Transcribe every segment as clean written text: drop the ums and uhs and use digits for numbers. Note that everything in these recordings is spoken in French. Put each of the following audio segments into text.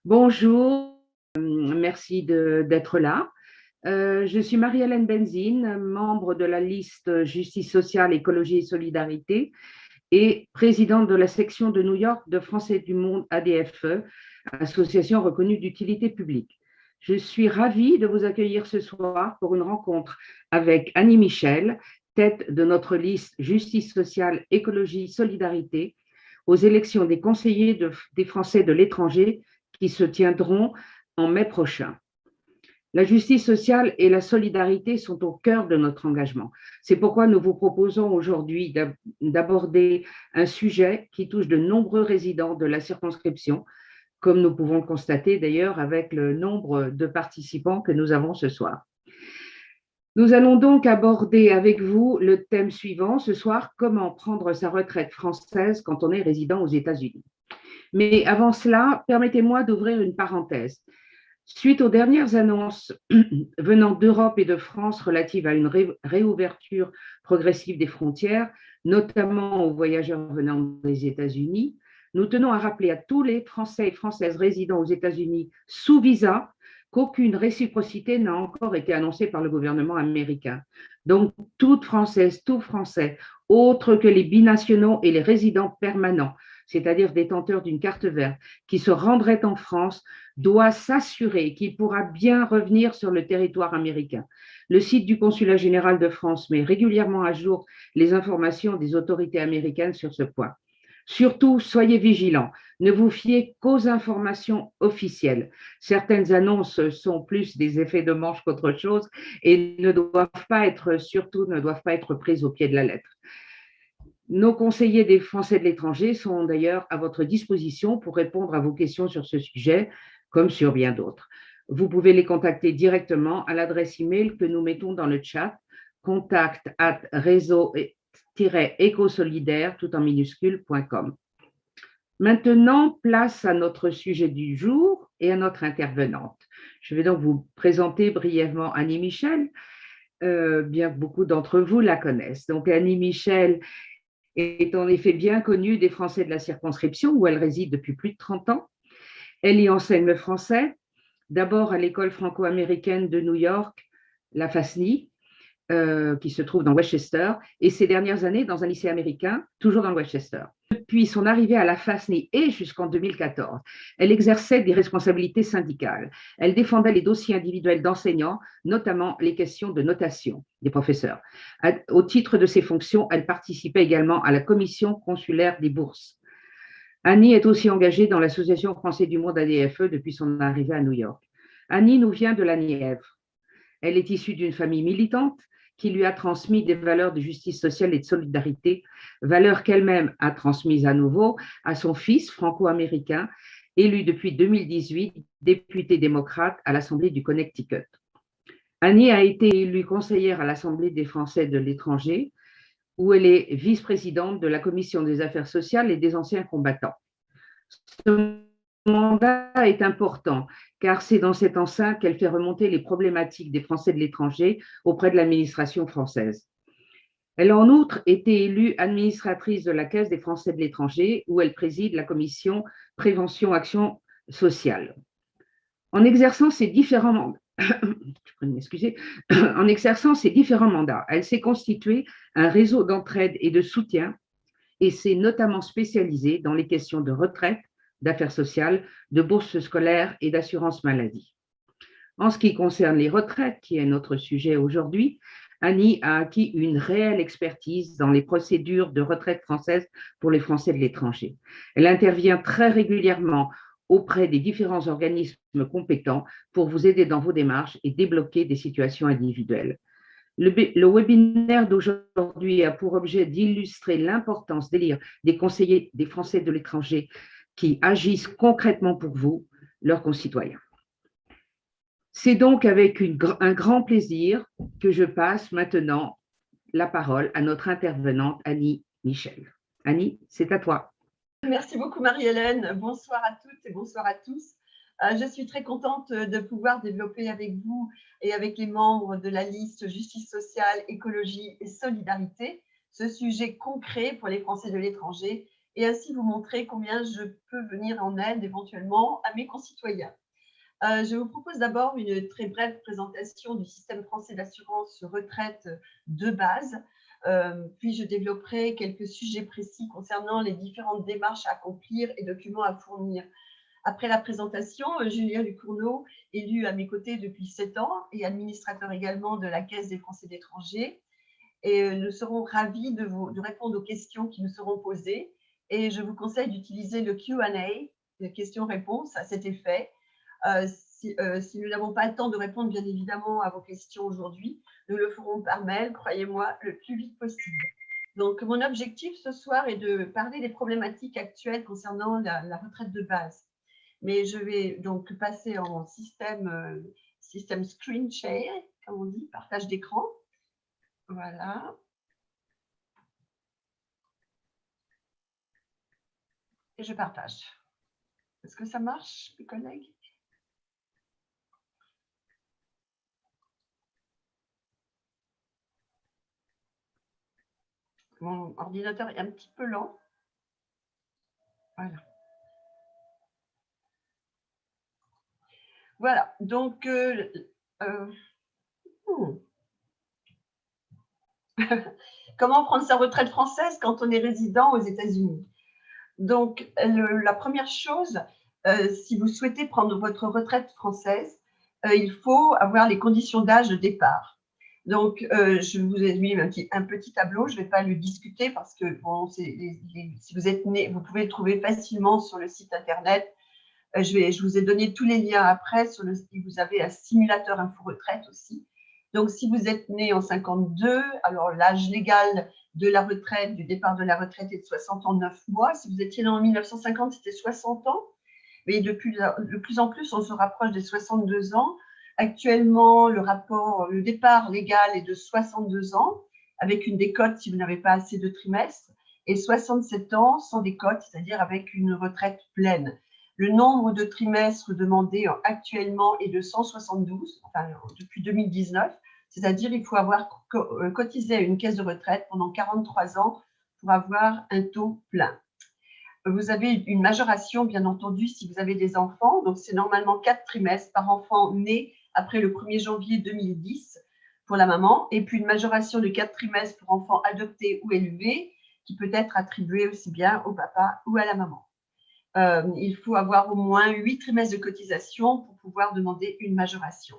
Bonjour, merci d'être là. Je suis Marie-Hélène Benzine, membre de la liste Justice sociale, écologie et solidarité et présidente de la section de New York de Français du Monde ADFE, association reconnue d'utilité publique. Je suis ravie de vous accueillir ce soir pour une rencontre avec Annie Michel, tête de notre liste Justice sociale, écologie, solidarité, aux élections des conseillers des Français de l'étranger qui se tiendront en mai prochain. La justice sociale et la solidarité sont au cœur de notre engagement. C'est pourquoi nous vous proposons aujourd'hui d'aborder un sujet qui touche de nombreux résidents de la circonscription, comme nous pouvons le constater d'ailleurs avec le nombre de participants que nous avons ce soir. Nous allons donc aborder avec vous le thème suivant ce soir, comment prendre sa retraite française quand on est résident aux États-Unis. Mais avant cela, permettez-moi d'ouvrir une parenthèse. Suite aux dernières annonces venant d'Europe et de France relatives à une réouverture progressive des frontières, notamment aux voyageurs venant des États-Unis, nous tenons à rappeler à tous les Français et Françaises résidant aux États-Unis sous visa qu'aucune réciprocité n'a encore été annoncée par le gouvernement américain. Donc, toute Française, tout Français, autres que les binationaux et les résidents permanents, c'est-à-dire détenteurs d'une carte verte, qui se rendraient en France, doit s'assurer qu'il pourra bien revenir sur le territoire américain. Le site du Consulat général de France met régulièrement à jour les informations des autorités américaines sur ce point. Surtout, soyez vigilants. Ne vous fiez qu'aux informations officielles. Certaines annonces sont plus des effets de manche qu'autre chose et ne doivent pas être prises au pied de la lettre. Nos conseillers des Français de l'étranger sont d'ailleurs à votre disposition pour répondre à vos questions sur ce sujet, comme sur bien d'autres. Vous pouvez les contacter directement à l'adresse email que nous mettons dans le chat, contact@réseau-écosolidaire, tout en minuscule.com. Maintenant, place à notre sujet du jour et à notre intervenante. Je vais donc vous présenter brièvement Annie Michel, bien que beaucoup d'entre vous la connaissent. Donc Annie Michel est en effet bien connue des Français de la circonscription où elle réside depuis plus de 30 ans. Elle y enseigne le français, d'abord à l'école franco-américaine de New York, la FASNY, qui se trouve dans Westchester, et ces dernières années dans un lycée américain, toujours dans le Westchester. Depuis son arrivée à la FASNY et jusqu'en 2014, elle exerçait des responsabilités syndicales. Elle défendait les dossiers individuels d'enseignants, notamment les questions de notation des professeurs. Au titre de ses fonctions, elle participait également à la commission consulaire des bourses. Annie est aussi engagée dans l'Association française du monde ADFE depuis son arrivée à New York. Annie nous vient de la Nièvre. Elle est issue d'une famille militante qui lui a transmis des valeurs de justice sociale et de solidarité, valeurs qu'elle-même a transmises à nouveau à son fils franco-américain, élu depuis 2018 député démocrate à l'Assemblée du Connecticut. Annie a été élue conseillère à l'Assemblée des Français de l'étranger, où elle est vice-présidente de la Commission des affaires sociales et des anciens combattants. Ce mandat est important car c'est dans cette enceinte qu'elle fait remonter les problématiques des Français de l'étranger auprès de l'administration française. Elle a en outre été élue administratrice de la Caisse des Français de l'étranger où elle préside la commission Prévention Action sociale. En exerçant ces différents mandats, elle s'est constituée un réseau d'entraide et de soutien et s'est notamment spécialisée dans les questions de retraite, d'affaires sociales, de bourses scolaires et d'assurance maladie. En ce qui concerne les retraites, qui est notre sujet aujourd'hui, Annie a acquis une réelle expertise dans les procédures de retraite françaises pour les Français de l'étranger. Elle intervient très régulièrement auprès des différents organismes compétents pour vous aider dans vos démarches et débloquer des situations individuelles. Le webinaire d'aujourd'hui a pour objet d'illustrer l'importance d'élire des conseillers des Français de l'étranger qui agissent concrètement pour vous, leurs concitoyens. C'est donc avec un grand plaisir que je passe maintenant la parole à notre intervenante Annie Michel. Annie, c'est à toi. Merci beaucoup Marie-Hélène. Bonsoir à toutes et bonsoir à tous. Je suis très contente de pouvoir développer avec vous et avec les membres de la liste Justice sociale, écologie et solidarité ce sujet concret pour les Français de l'étranger et ainsi vous montrer combien je peux venir en aide éventuellement à mes concitoyens. Je vous propose d'abord une très brève présentation du système français d'assurance retraite de base, puis je développerai quelques sujets précis concernant les différentes démarches à accomplir et documents à fournir. Après la présentation, Julien Lucourneau, élu à mes côtés depuis 7 ans et administrateur également de la Caisse des Français d'étrangers, et nous serons ravis de répondre aux questions qui nous seront posées. Et je vous conseille d'utiliser le Q&A, les questions-réponses à cet effet. Si nous n'avons pas le temps de répondre, bien évidemment, à vos questions aujourd'hui, nous le ferons par mail, croyez-moi, le plus vite possible. Donc, mon objectif ce soir est de parler des problématiques actuelles concernant la retraite de base. Mais je vais donc passer en système screen share, comme on dit, partage d'écran. Voilà. Et je partage. Est-ce que ça marche, mes collègues? Mon ordinateur est un petit peu lent. Voilà. Voilà, donc comment prendre sa retraite française quand on est résident aux États-Unis? Donc, la première chose, si vous souhaitez prendre votre retraite française, il faut avoir les conditions d'âge de départ. Donc, je vous ai mis un petit tableau, je ne vais pas le discuter parce que bon, si vous êtes né, vous pouvez le trouver facilement sur le site internet. Je vous ai donné tous les liens après. Vous avez un simulateur info retraite aussi. Donc, si vous êtes né en 52, alors l'âge légal de la retraite, du départ de la retraite est de 60 ans 9 mois. Si vous étiez né en 1950, c'était 60 ans. Mais de plus en plus, on se rapproche des 62 ans. Actuellement, le départ légal est de 62 ans, avec une décote si vous n'avez pas assez de trimestres, et 67 ans sans décote, c'est-à-dire avec une retraite pleine. Le nombre de trimestres demandés actuellement est de 172, enfin, depuis 2019, c'est-à-dire il faut avoir cotisé à une caisse de retraite pendant 43 ans pour avoir un taux plein. Vous avez une majoration, bien entendu, si vous avez des enfants. Donc, c'est normalement 4 trimestres par enfant né après le 1er janvier 2010 pour la maman, et puis une majoration de 4 trimestres pour enfants adoptés ou élevés, qui peut être attribuée aussi bien au papa ou à la maman. Il faut avoir au moins 8 trimestres de cotisation pour pouvoir demander une majoration.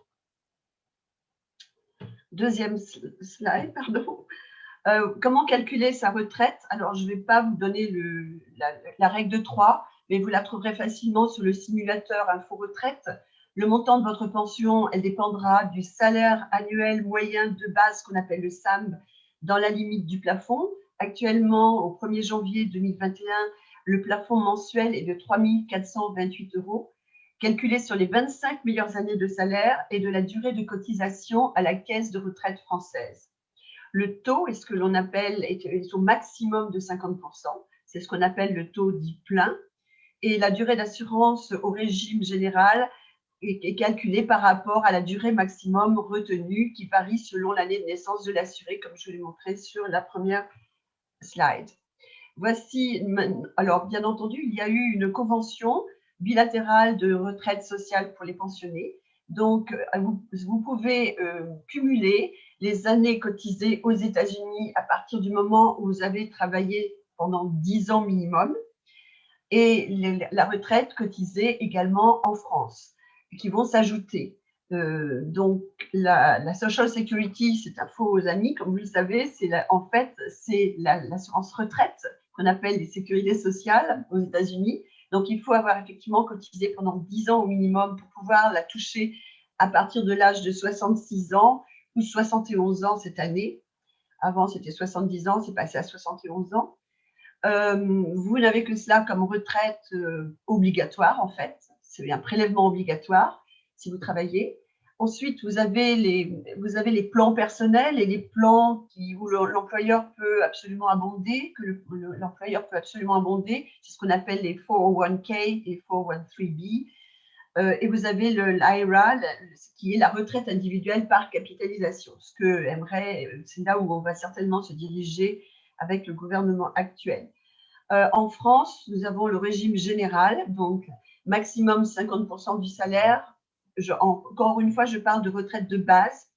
Deuxième slide, pardon. Comment calculer sa retraite? Alors, je ne vais pas vous donner la règle de 3, mais vous la trouverez facilement sur le simulateur Info Retraite. Le montant de votre pension, elle dépendra du salaire annuel moyen de base qu'on appelle le SAM dans la limite du plafond. Actuellement, au 1er janvier 2021, le plafond mensuel est de 3 428 €, calculé sur les 25 meilleures années de salaire et de la durée de cotisation à la caisse de retraite française. Le taux est ce que l'on appelle, est au maximum de 50%. C'est ce qu'on appelle le taux dit plein. Et la durée d'assurance au régime général est calculée par rapport à la durée maximum retenue qui varie selon l'année de naissance de l'assuré, comme je l'ai montré sur la première slide. Voici, alors bien entendu, il y a eu une convention bilatérale de retraite sociale pour les pensionnés. Donc, vous pouvez cumuler les années cotisées aux États-Unis à partir du moment où vous avez travaillé pendant 10 ans minimum, et la retraite cotisée également en France, qui vont s'ajouter. Donc, la Social Security, c'est un faux aux amis, comme vous le savez, en fait, c'est l'assurance retraite qu'on appelle les sécurités sociales aux États-Unis. Donc, il faut avoir effectivement cotisé pendant 10 ans au minimum pour pouvoir la toucher à partir de l'âge de 66 ans ou 71 ans cette année. Avant, c'était 70 ans, c'est passé à 71 ans. Vous n'avez que cela comme retraite obligatoire, en fait. C'est un prélèvement obligatoire si vous travaillez. Ensuite, vous avez les plans personnels et les plans où l'employeur peut absolument abonder, c'est ce qu'on appelle les 401k et 401(b). Et vous avez l'IRA, qui est la retraite individuelle par capitalisation. C'est là où on va certainement se diriger avec le gouvernement actuel. En France, nous avons le régime général, donc maximum 50% du salaire. Encore une fois, je parle de retraite de base,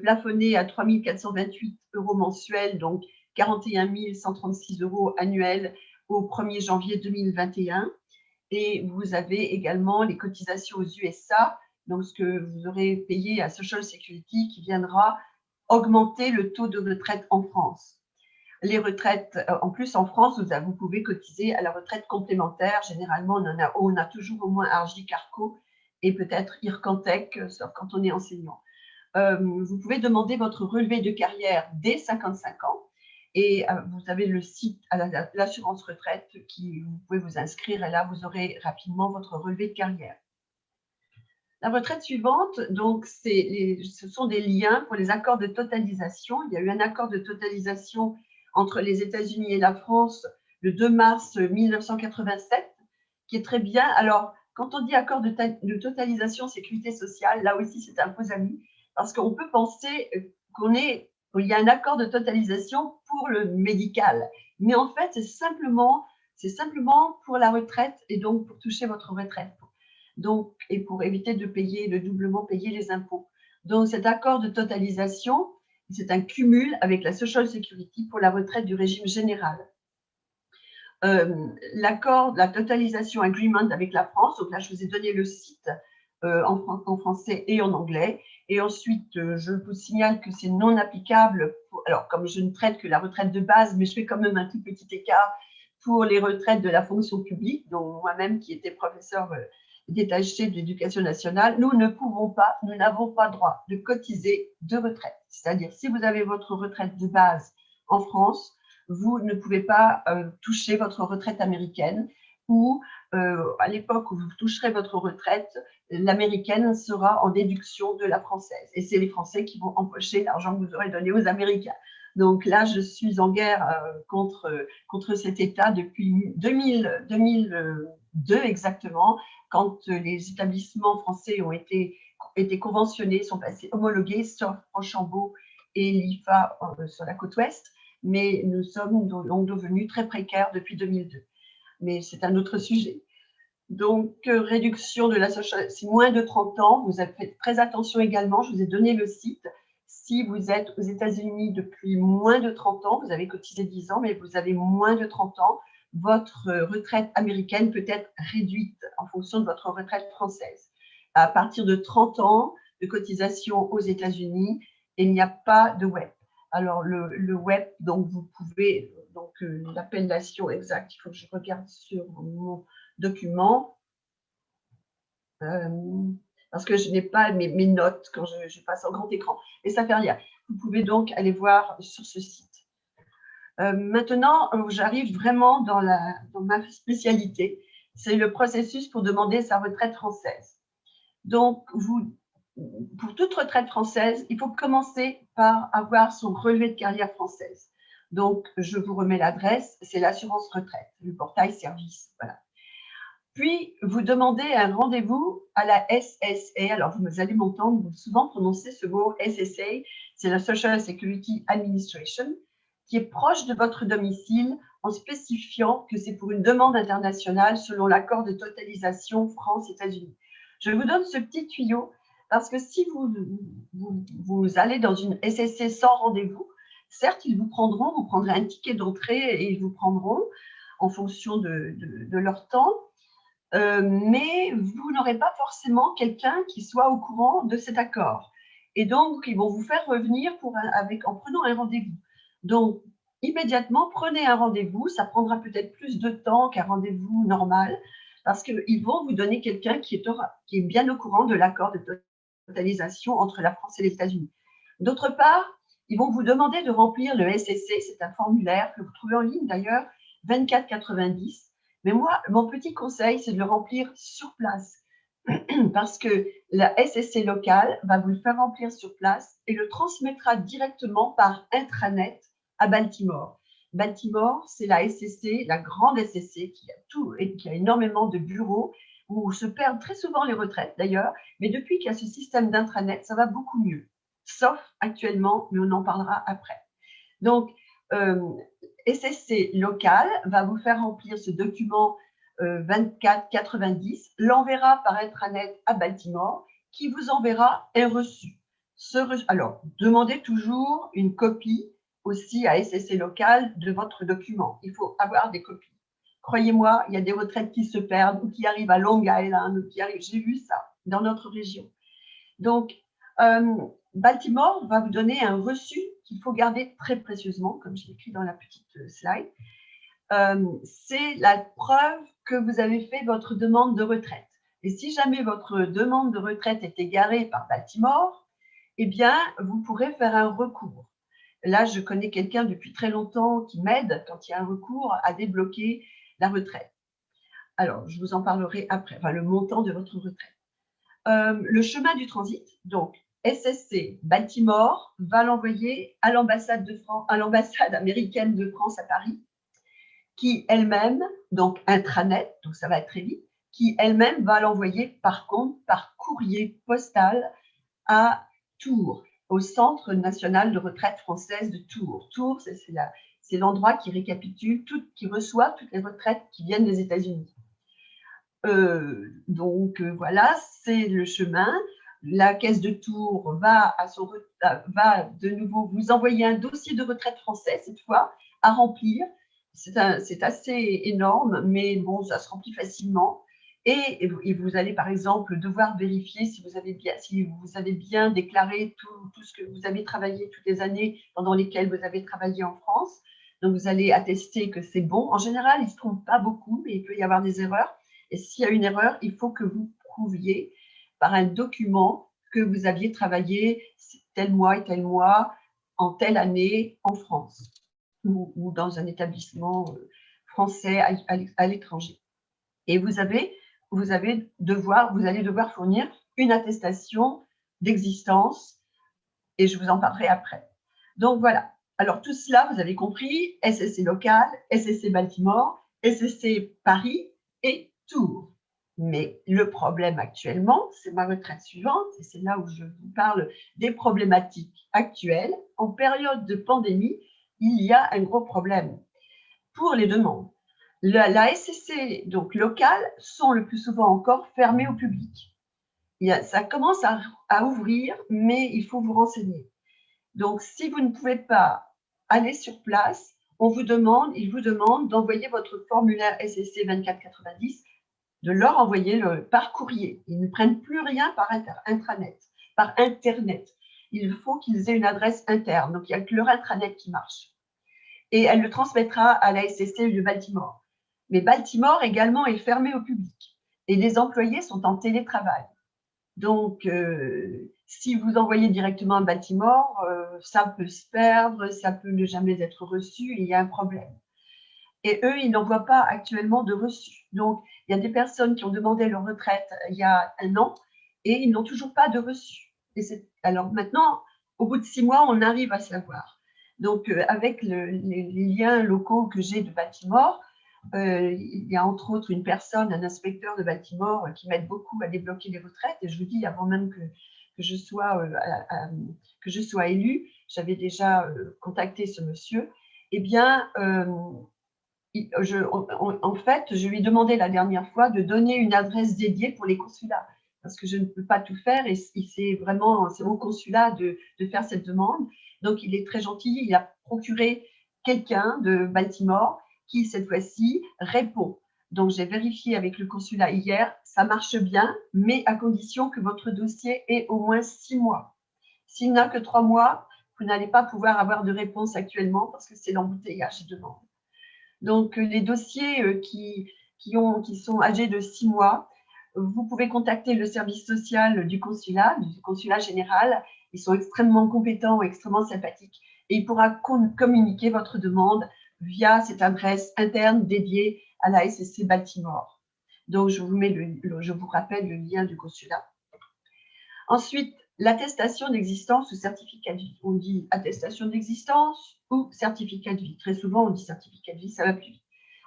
plafonnée à 3 428 € mensuels, donc 41 136 € annuels au 1er janvier 2021. Et vous avez également les cotisations aux USA, donc ce que vous aurez payé à Social Security qui viendra augmenter le taux de retraite en France. Les retraites, en plus en France, vous pouvez cotiser à la retraite complémentaire. Généralement, on a toujours au moins Argy Carco et peut-être Ircantec, sauf quand on est enseignant. Vous pouvez demander votre relevé de carrière dès 55 ans. Et vous avez le site à l'assurance retraite qui vous pouvez vous inscrire et là, vous aurez rapidement votre relevé de carrière. La retraite suivante, donc, ce sont des liens pour les accords de totalisation. Il y a eu un accord de totalisation entre les États-Unis et la France le 2 mars 1987, qui est très bien. Alors, quand on dit accord de totalisation sécurité sociale, là aussi, c'est un faux ami, parce qu'on peut penser qu'il y a un accord de totalisation pour le médical. Mais en fait, c'est simplement pour la retraite et donc pour toucher votre retraite. Donc, et pour éviter de doublement payer les impôts. Donc, cet accord de totalisation, c'est un cumul avec la Social Security pour la retraite du régime général. L'accord, la totalisation agreement avec la France, donc là, je vous ai donné le site en français et en anglais. Et ensuite, je vous signale que c'est non applicable, alors comme je ne traite que la retraite de base, mais je fais quand même un tout petit écart pour les retraites de la fonction publique, dont moi-même qui étais professeur détaché de l'éducation nationale, nous n'avons pas droit de cotiser de retraite. C'est-à-dire, si vous avez votre retraite de base en France, vous ne pouvez pas toucher votre retraite américaine ou à l'époque où vous toucherez votre retraite, l'américaine sera en déduction de la française. Et c'est les Français qui vont empocher l'argent que vous aurez donné aux Américains. Donc là, je suis en guerre contre cet État depuis 2002 exactement, quand les établissements français ont été conventionnés, sont passés homologués, sauf Rochambeau et l'IFA sur la côte ouest. Mais nous sommes donc devenus très précaires depuis 2002. Mais c'est un autre sujet. Donc, réduction de la social, c'est moins de 30 ans. Vous avez fait très attention également, je vous ai donné le site. Si vous êtes aux États-Unis depuis moins de 30 ans, vous avez cotisé 10 ans, mais vous avez moins de 30 ans, votre retraite américaine peut être réduite en fonction de votre retraite française. À partir de 30 ans de cotisation aux États-Unis, il n'y a pas de web. Alors, le web, donc vous pouvez, donc l'appellation exacte, il faut que je regarde sur mon document, parce que je n'ai pas mes notes quand je passe en grand écran. Et ça ne fait rien. Vous pouvez donc aller voir sur ce site. Maintenant, j'arrive vraiment dans ma spécialité. C'est le processus pour demander sa retraite française. Donc, pour toute retraite française, il faut commencer par avoir son relevé de carrière française. Donc, je vous remets l'adresse, c'est l'assurance retraite, le portail service. Voilà. Puis, vous demandez un rendez-vous à la SSA. Alors, vous allez m'entendre souvent prononcer ce mot SSA. C'est la Social Security Administration, qui est proche de votre domicile en spécifiant que c'est pour une demande internationale selon l'accord de totalisation France-États-Unis. Je vous donne ce petit tuyau parce que si vous allez dans une SSA sans rendez-vous, certes, ils vous prendrez un ticket d'entrée et ils vous prendront en fonction de leur temps. Mais vous n'aurez pas forcément quelqu'un qui soit au courant de cet accord. Et donc, ils vont vous faire revenir en prenant un rendez-vous. Donc, immédiatement, prenez un rendez-vous. Ça prendra peut-être plus de temps qu'un rendez-vous normal parce qu'ils vont vous donner quelqu'un qui est bien au courant de l'accord de totalisation entre la France et les États-Unis. D'autre part, ils vont vous demander de remplir le SSC. C'est un formulaire que vous trouvez en ligne d'ailleurs, 2490. Mais moi, mon petit conseil, c'est de le remplir sur place parce que la SSC locale va vous le faire remplir sur place et le transmettra directement par intranet à Baltimore. Baltimore, c'est la SSC, la grande SSC qui a énormément de bureaux où se perdent très souvent les retraites d'ailleurs, mais depuis qu'il y a ce système d'intranet, ça va beaucoup mieux, sauf actuellement, mais on en parlera après. Donc, SSC local va vous faire remplir ce document 2490, l'enverra par intranet à Baltimore, qui vous enverra un reçu. Alors, demandez toujours une copie aussi à SSC local de votre document. Il faut avoir des copies. Croyez-moi, il y a des retraites qui se perdent ou qui arrivent à Long Island, ou qui arrivent. J'ai vu ça dans notre région. Donc, Baltimore va vous donner un reçu qu'il faut garder très précieusement, comme je l'ai écrit dans la petite slide. C'est la preuve que vous avez fait votre demande de retraite. Et si jamais votre demande de retraite est égarée par Baltimore, eh bien, vous pourrez faire un recours. Là, je connais quelqu'un depuis très longtemps qui m'aide, quand il y a un recours, à débloquer la retraite. Alors, je vous en parlerai après, enfin, le montant de votre retraite. Le chemin du transit, donc SSC Baltimore va l'envoyer à l'ambassade américaine de France à Paris, qui elle-même, donc intranet, donc ça va être très vite, qui elle-même va l'envoyer par contre par courrier postal à Tours, au Centre national de retraite française de Tours. Tours, c'est l'endroit qui récapitule, qui reçoit toutes les retraites qui viennent des États-Unis. Donc voilà, c'est le chemin. La caisse de Tours va de nouveau vous envoyer un dossier de retraite français, cette fois, à remplir. C'est assez énorme, mais bon, ça se remplit facilement. Et vous allez, par exemple, devoir vérifier si vous avez bien déclaré tout ce que vous avez travaillé toutes les années pendant lesquelles vous avez travaillé en France. Donc, vous allez attester que c'est bon. En général, ils ne se trompent pas beaucoup, mais il peut y avoir des erreurs. Et s'il y a une erreur, il faut que vous prouviez par un document que vous aviez travaillé tel mois et tel mois en telle année en France ou dans un établissement français à l'étranger. Et vous allez devoir fournir une attestation d'existence et je vous en parlerai après. Donc voilà. Alors tout cela, vous avez compris, SSC local, SSC Baltimore, SSC Paris et Tours. Mais le problème actuellement, c'est ma retraite suivante, et c'est là où je vous parle des problématiques actuelles. En période de pandémie, il y a un gros problème pour les demandes. La SSC, donc locale, sont le plus souvent encore fermées au public. Ça commence à ouvrir, mais il faut vous renseigner. Donc, si vous ne pouvez pas aller sur place, il vous demande d'envoyer votre formulaire SSC 2490, de leur envoyer par courrier. Ils ne prennent plus rien par intranet, par Internet. Il faut qu'ils aient une adresse interne. Donc, il n'y a que leur intranet qui marche. Et elle le transmettra à la SSC de Baltimore. Mais Baltimore également est fermé au public. Et les employés sont en télétravail. Donc, si vous envoyez directement à Baltimore, ça peut se perdre, ça peut ne jamais être reçu, et il y a un problème. Et eux, ils n'envoient pas actuellement de reçu. Donc, il y a des personnes qui ont demandé leur retraite il y a un an et ils n'ont toujours pas de reçu. Alors maintenant, au bout de 6 mois, on arrive à savoir. Donc, avec les liens locaux que j'ai de Baltimore, il y a entre autres une personne, un inspecteur de Baltimore, qui m'aide beaucoup à débloquer les retraites. Et je vous dis, avant même que je sois élue, j'avais déjà contacté ce monsieur. Eh bien, en fait, je lui ai demandé la dernière fois de donner une adresse dédiée pour les consulats, parce que je ne peux pas tout faire et c'est au consulat de faire cette demande. Donc, il est très gentil, il a procuré quelqu'un de Baltimore qui, cette fois-ci, répond. Donc, j'ai vérifié avec le consulat hier, ça marche bien, mais à condition que votre dossier ait au moins 6 mois. S'il n'a que 3 mois, vous n'allez pas pouvoir avoir de réponse actuellement parce que c'est l'embouteillage de demande. Donc, les dossiers qui sont âgés de 6 mois, vous pouvez contacter le service social du consulat général. Ils sont extrêmement compétents, extrêmement sympathiques. Et il pourra communiquer votre demande via cette adresse interne dédiée à la SSC Baltimore. Donc, je vous rappelle le lien du consulat. Ensuite, l'attestation d'existence ou certificat de vie. On dit attestation d'existence ou certificat de vie. Très souvent, on dit certificat de vie, ça va plus vite.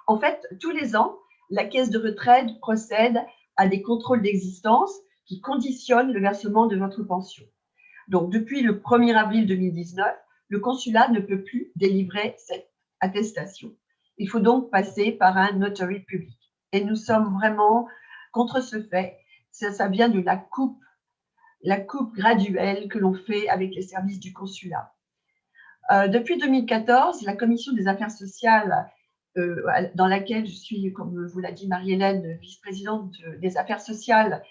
En fait, tous les ans, la caisse de retraite procède à des contrôles d'existence qui conditionnent le versement de votre pension. Donc, depuis le 1er avril 2019, le consulat ne peut plus délivrer cette attestation. Il faut donc passer par un notary public. Et nous sommes vraiment contre ce fait. Ça vient de la coupe graduelle que l'on fait avec les services du consulat. Depuis 2014, la commission des affaires sociales, dans laquelle je suis, comme vous l'a dit Marie-Hélène, vice-présidente des affaires sociales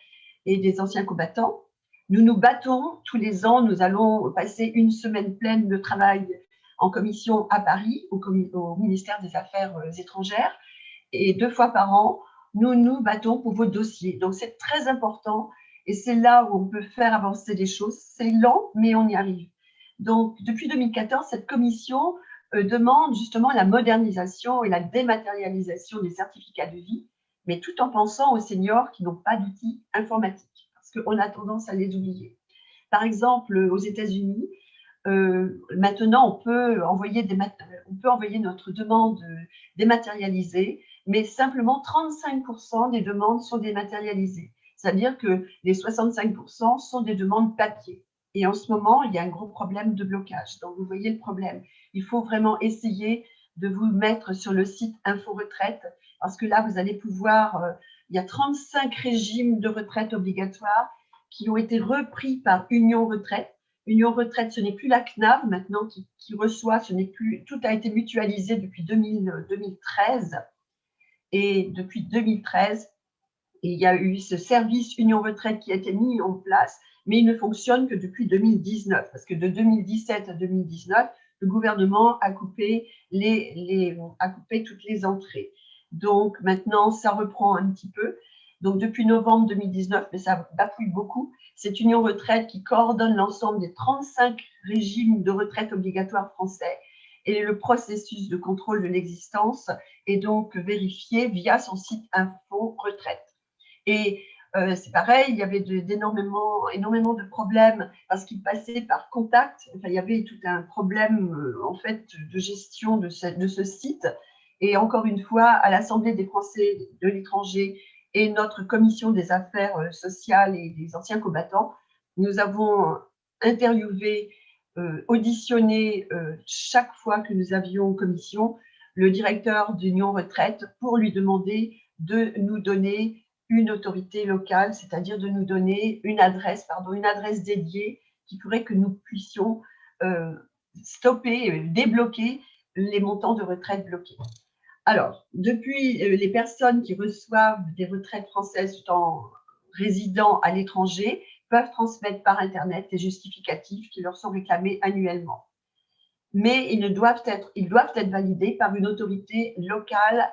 et des anciens combattants, nous nous battons tous les ans. Nous allons passer une semaine pleine de travail en commission à Paris, au ministère des Affaires étrangères, et 2 fois par an, nous nous battons pour vos dossiers. Donc, c'est très important et c'est là où on peut faire avancer les choses. C'est lent, mais on y arrive. Donc, depuis 2014, cette commission demande justement la modernisation et la dématérialisation des certificats de vie, mais tout en pensant aux seniors qui n'ont pas d'outils informatiques, parce qu'on a tendance à les oublier. Par exemple, aux États-Unis, maintenant, on peut envoyer notre demande dématérialisée, mais simplement 35% des demandes sont dématérialisées. C'est-à-dire que les 65% sont des demandes papier. Et en ce moment, il y a un gros problème de blocage. Donc, vous voyez le problème. Il faut vraiment essayer de vous mettre sur le site Info Retraite, parce que là, vous allez pouvoir… il y a 35 régimes de retraite obligatoires qui ont été repris par Union Retraite. Union Retraite, ce n'est plus la CNAV maintenant qui reçoit, tout a été mutualisé depuis 2013. Et depuis 2013, il y a eu ce service Union Retraite qui a été mis en place, mais il ne fonctionne que depuis 2019, parce que de 2017 à 2019, le gouvernement a coupé toutes les entrées. Donc maintenant, ça reprend un petit peu. Donc depuis novembre 2019, mais ça bafouille beaucoup, c'est Union Retraite qui coordonne l'ensemble des 35 régimes de retraite obligatoires français, et le processus de contrôle de l'existence est donc vérifié via son site Info Retraite. Et c'est pareil, il y avait énormément de problèmes parce qu'il passait par contact. Enfin, il y avait tout un problème en fait de gestion de ce site. Et encore une fois, à l'Assemblée des Français de l'étranger et notre commission des affaires sociales et des anciens combattants, nous avons interviewé, auditionné chaque fois que nous avions commission le directeur d'Union Retraite pour lui demander de nous donner une autorité locale, c'est-à-dire de nous donner une adresse dédiée qui ferait que nous puissions stopper, débloquer les montants de retraite bloqués. Alors, depuis, les personnes qui reçoivent des retraites françaises tout en résidant à l'étranger peuvent transmettre par Internet les justificatifs qui leur sont réclamés annuellement. Mais ils doivent être validés par une autorité locale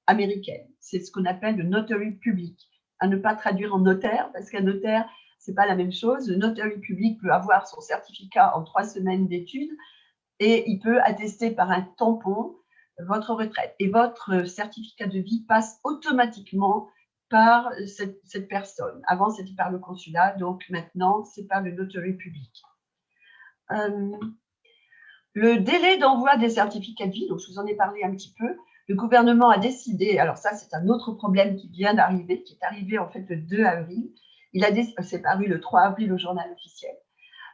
américaine. C'est ce qu'on appelle le notary public. À ne pas traduire en notaire, parce qu'un notaire, ce n'est pas la même chose. Le notary public peut avoir son certificat en 3 semaines d'études et il peut attester par un tampon votre retraite. Et votre certificat de vie passe automatiquement par cette personne. Avant, c'était par le consulat, donc maintenant, c'est par le notary public. Le délai d'envoi des certificats de vie, donc je vous en ai parlé un petit peu, le gouvernement a décidé, alors ça c'est un autre problème qui vient d'arriver, qui est arrivé en fait le 2 avril, c'est paru le 3 avril au journal officiel.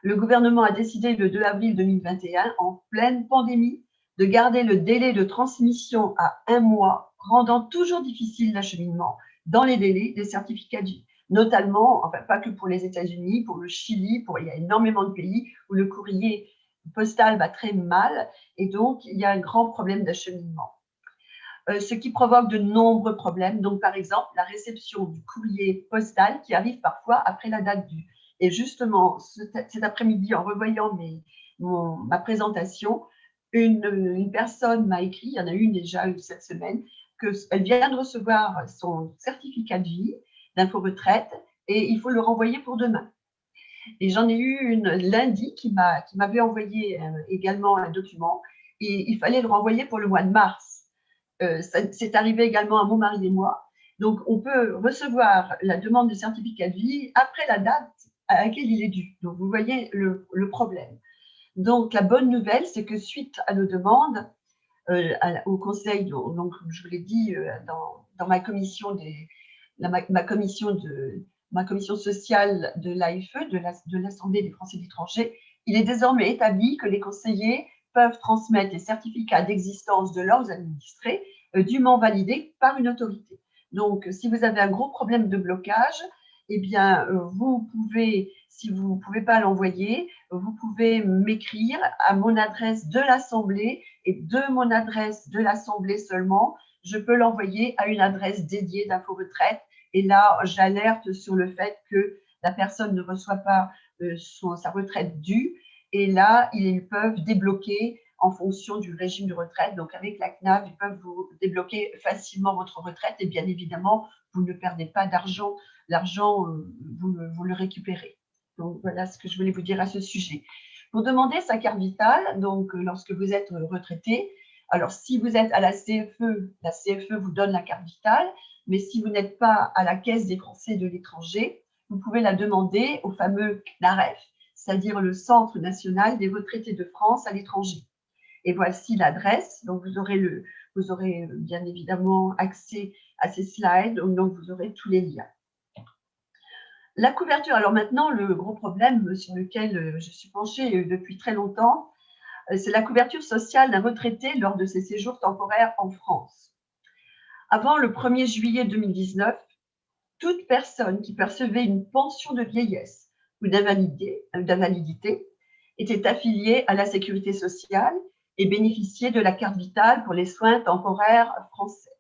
Le gouvernement a décidé le 2 avril 2021, en pleine pandémie, de garder le délai de transmission à 1 mois, rendant toujours difficile l'acheminement dans les délais des certificats de vie, notamment, enfin pas que pour les États-Unis, pour le Chili, il y a énormément de pays où le courrier postal va très mal et donc il y a un grand problème d'acheminement. Ce qui provoque de nombreux problèmes, donc par exemple la réception du courrier postal qui arrive parfois après la date due. Et justement, cet après-midi, en revoyant ma présentation, une personne m'a écrit, il y en a une déjà cette semaine, qu'elle vient de recevoir son certificat de vie d'Info Retraite et il faut le renvoyer pour demain. Et j'en ai eu une lundi qui m'avait envoyé également un document et il fallait le renvoyer pour le mois de mars. C'est arrivé également à mon mari et moi. Donc, on peut recevoir la demande de certificat de vie après la date à laquelle il est dû. Donc, vous voyez le problème. Donc, la bonne nouvelle, c'est que suite à nos demandes, au Conseil, donc, je vous l'ai dit, dans ma commission ma commission sociale de l'AFE, de l'Assemblée des Français de l'étranger, il est désormais établi que les conseillers peuvent transmettre les certificats d'existence de leurs administrés dûment validés par une autorité. Donc, si vous avez un gros problème de blocage, eh bien, vous pouvez, si vous ne pouvez pas l'envoyer, vous pouvez m'écrire à mon adresse de l'Assemblée et de mon adresse de l'Assemblée seulement. Je peux l'envoyer à une adresse dédiée d'Info Retraite. Et là, j'alerte sur le fait que la personne ne reçoit pas sa retraite due. Et là, ils peuvent débloquer en fonction du régime de retraite. Donc, avec la CNAV, ils peuvent vous débloquer facilement votre retraite. Et bien évidemment, vous ne perdez pas d'argent. L'argent, vous le récupérez. Donc, voilà ce que je voulais vous dire à ce sujet. Pour demander sa carte vitale, donc lorsque vous êtes retraité, alors si vous êtes à la CFE vous donne la carte vitale. Mais si vous n'êtes pas à la Caisse des Français de l'étranger, vous pouvez la demander au fameux CNAREF, c'est-à-dire le Centre national des retraités de France à l'étranger. Et voici l'adresse. Donc, vous aurez bien évidemment accès à ces slides. Donc, vous aurez tous les liens. La couverture. Alors maintenant, le gros problème sur lequel je suis penchée depuis très longtemps, c'est la couverture sociale d'un retraité lors de ses séjours temporaires en France. Avant le 1er juillet 2019, toute personne qui percevait une pension de vieillesse ou d'invalidité était affiliée à la sécurité sociale et bénéficiait de la carte vitale pour les soins temporaires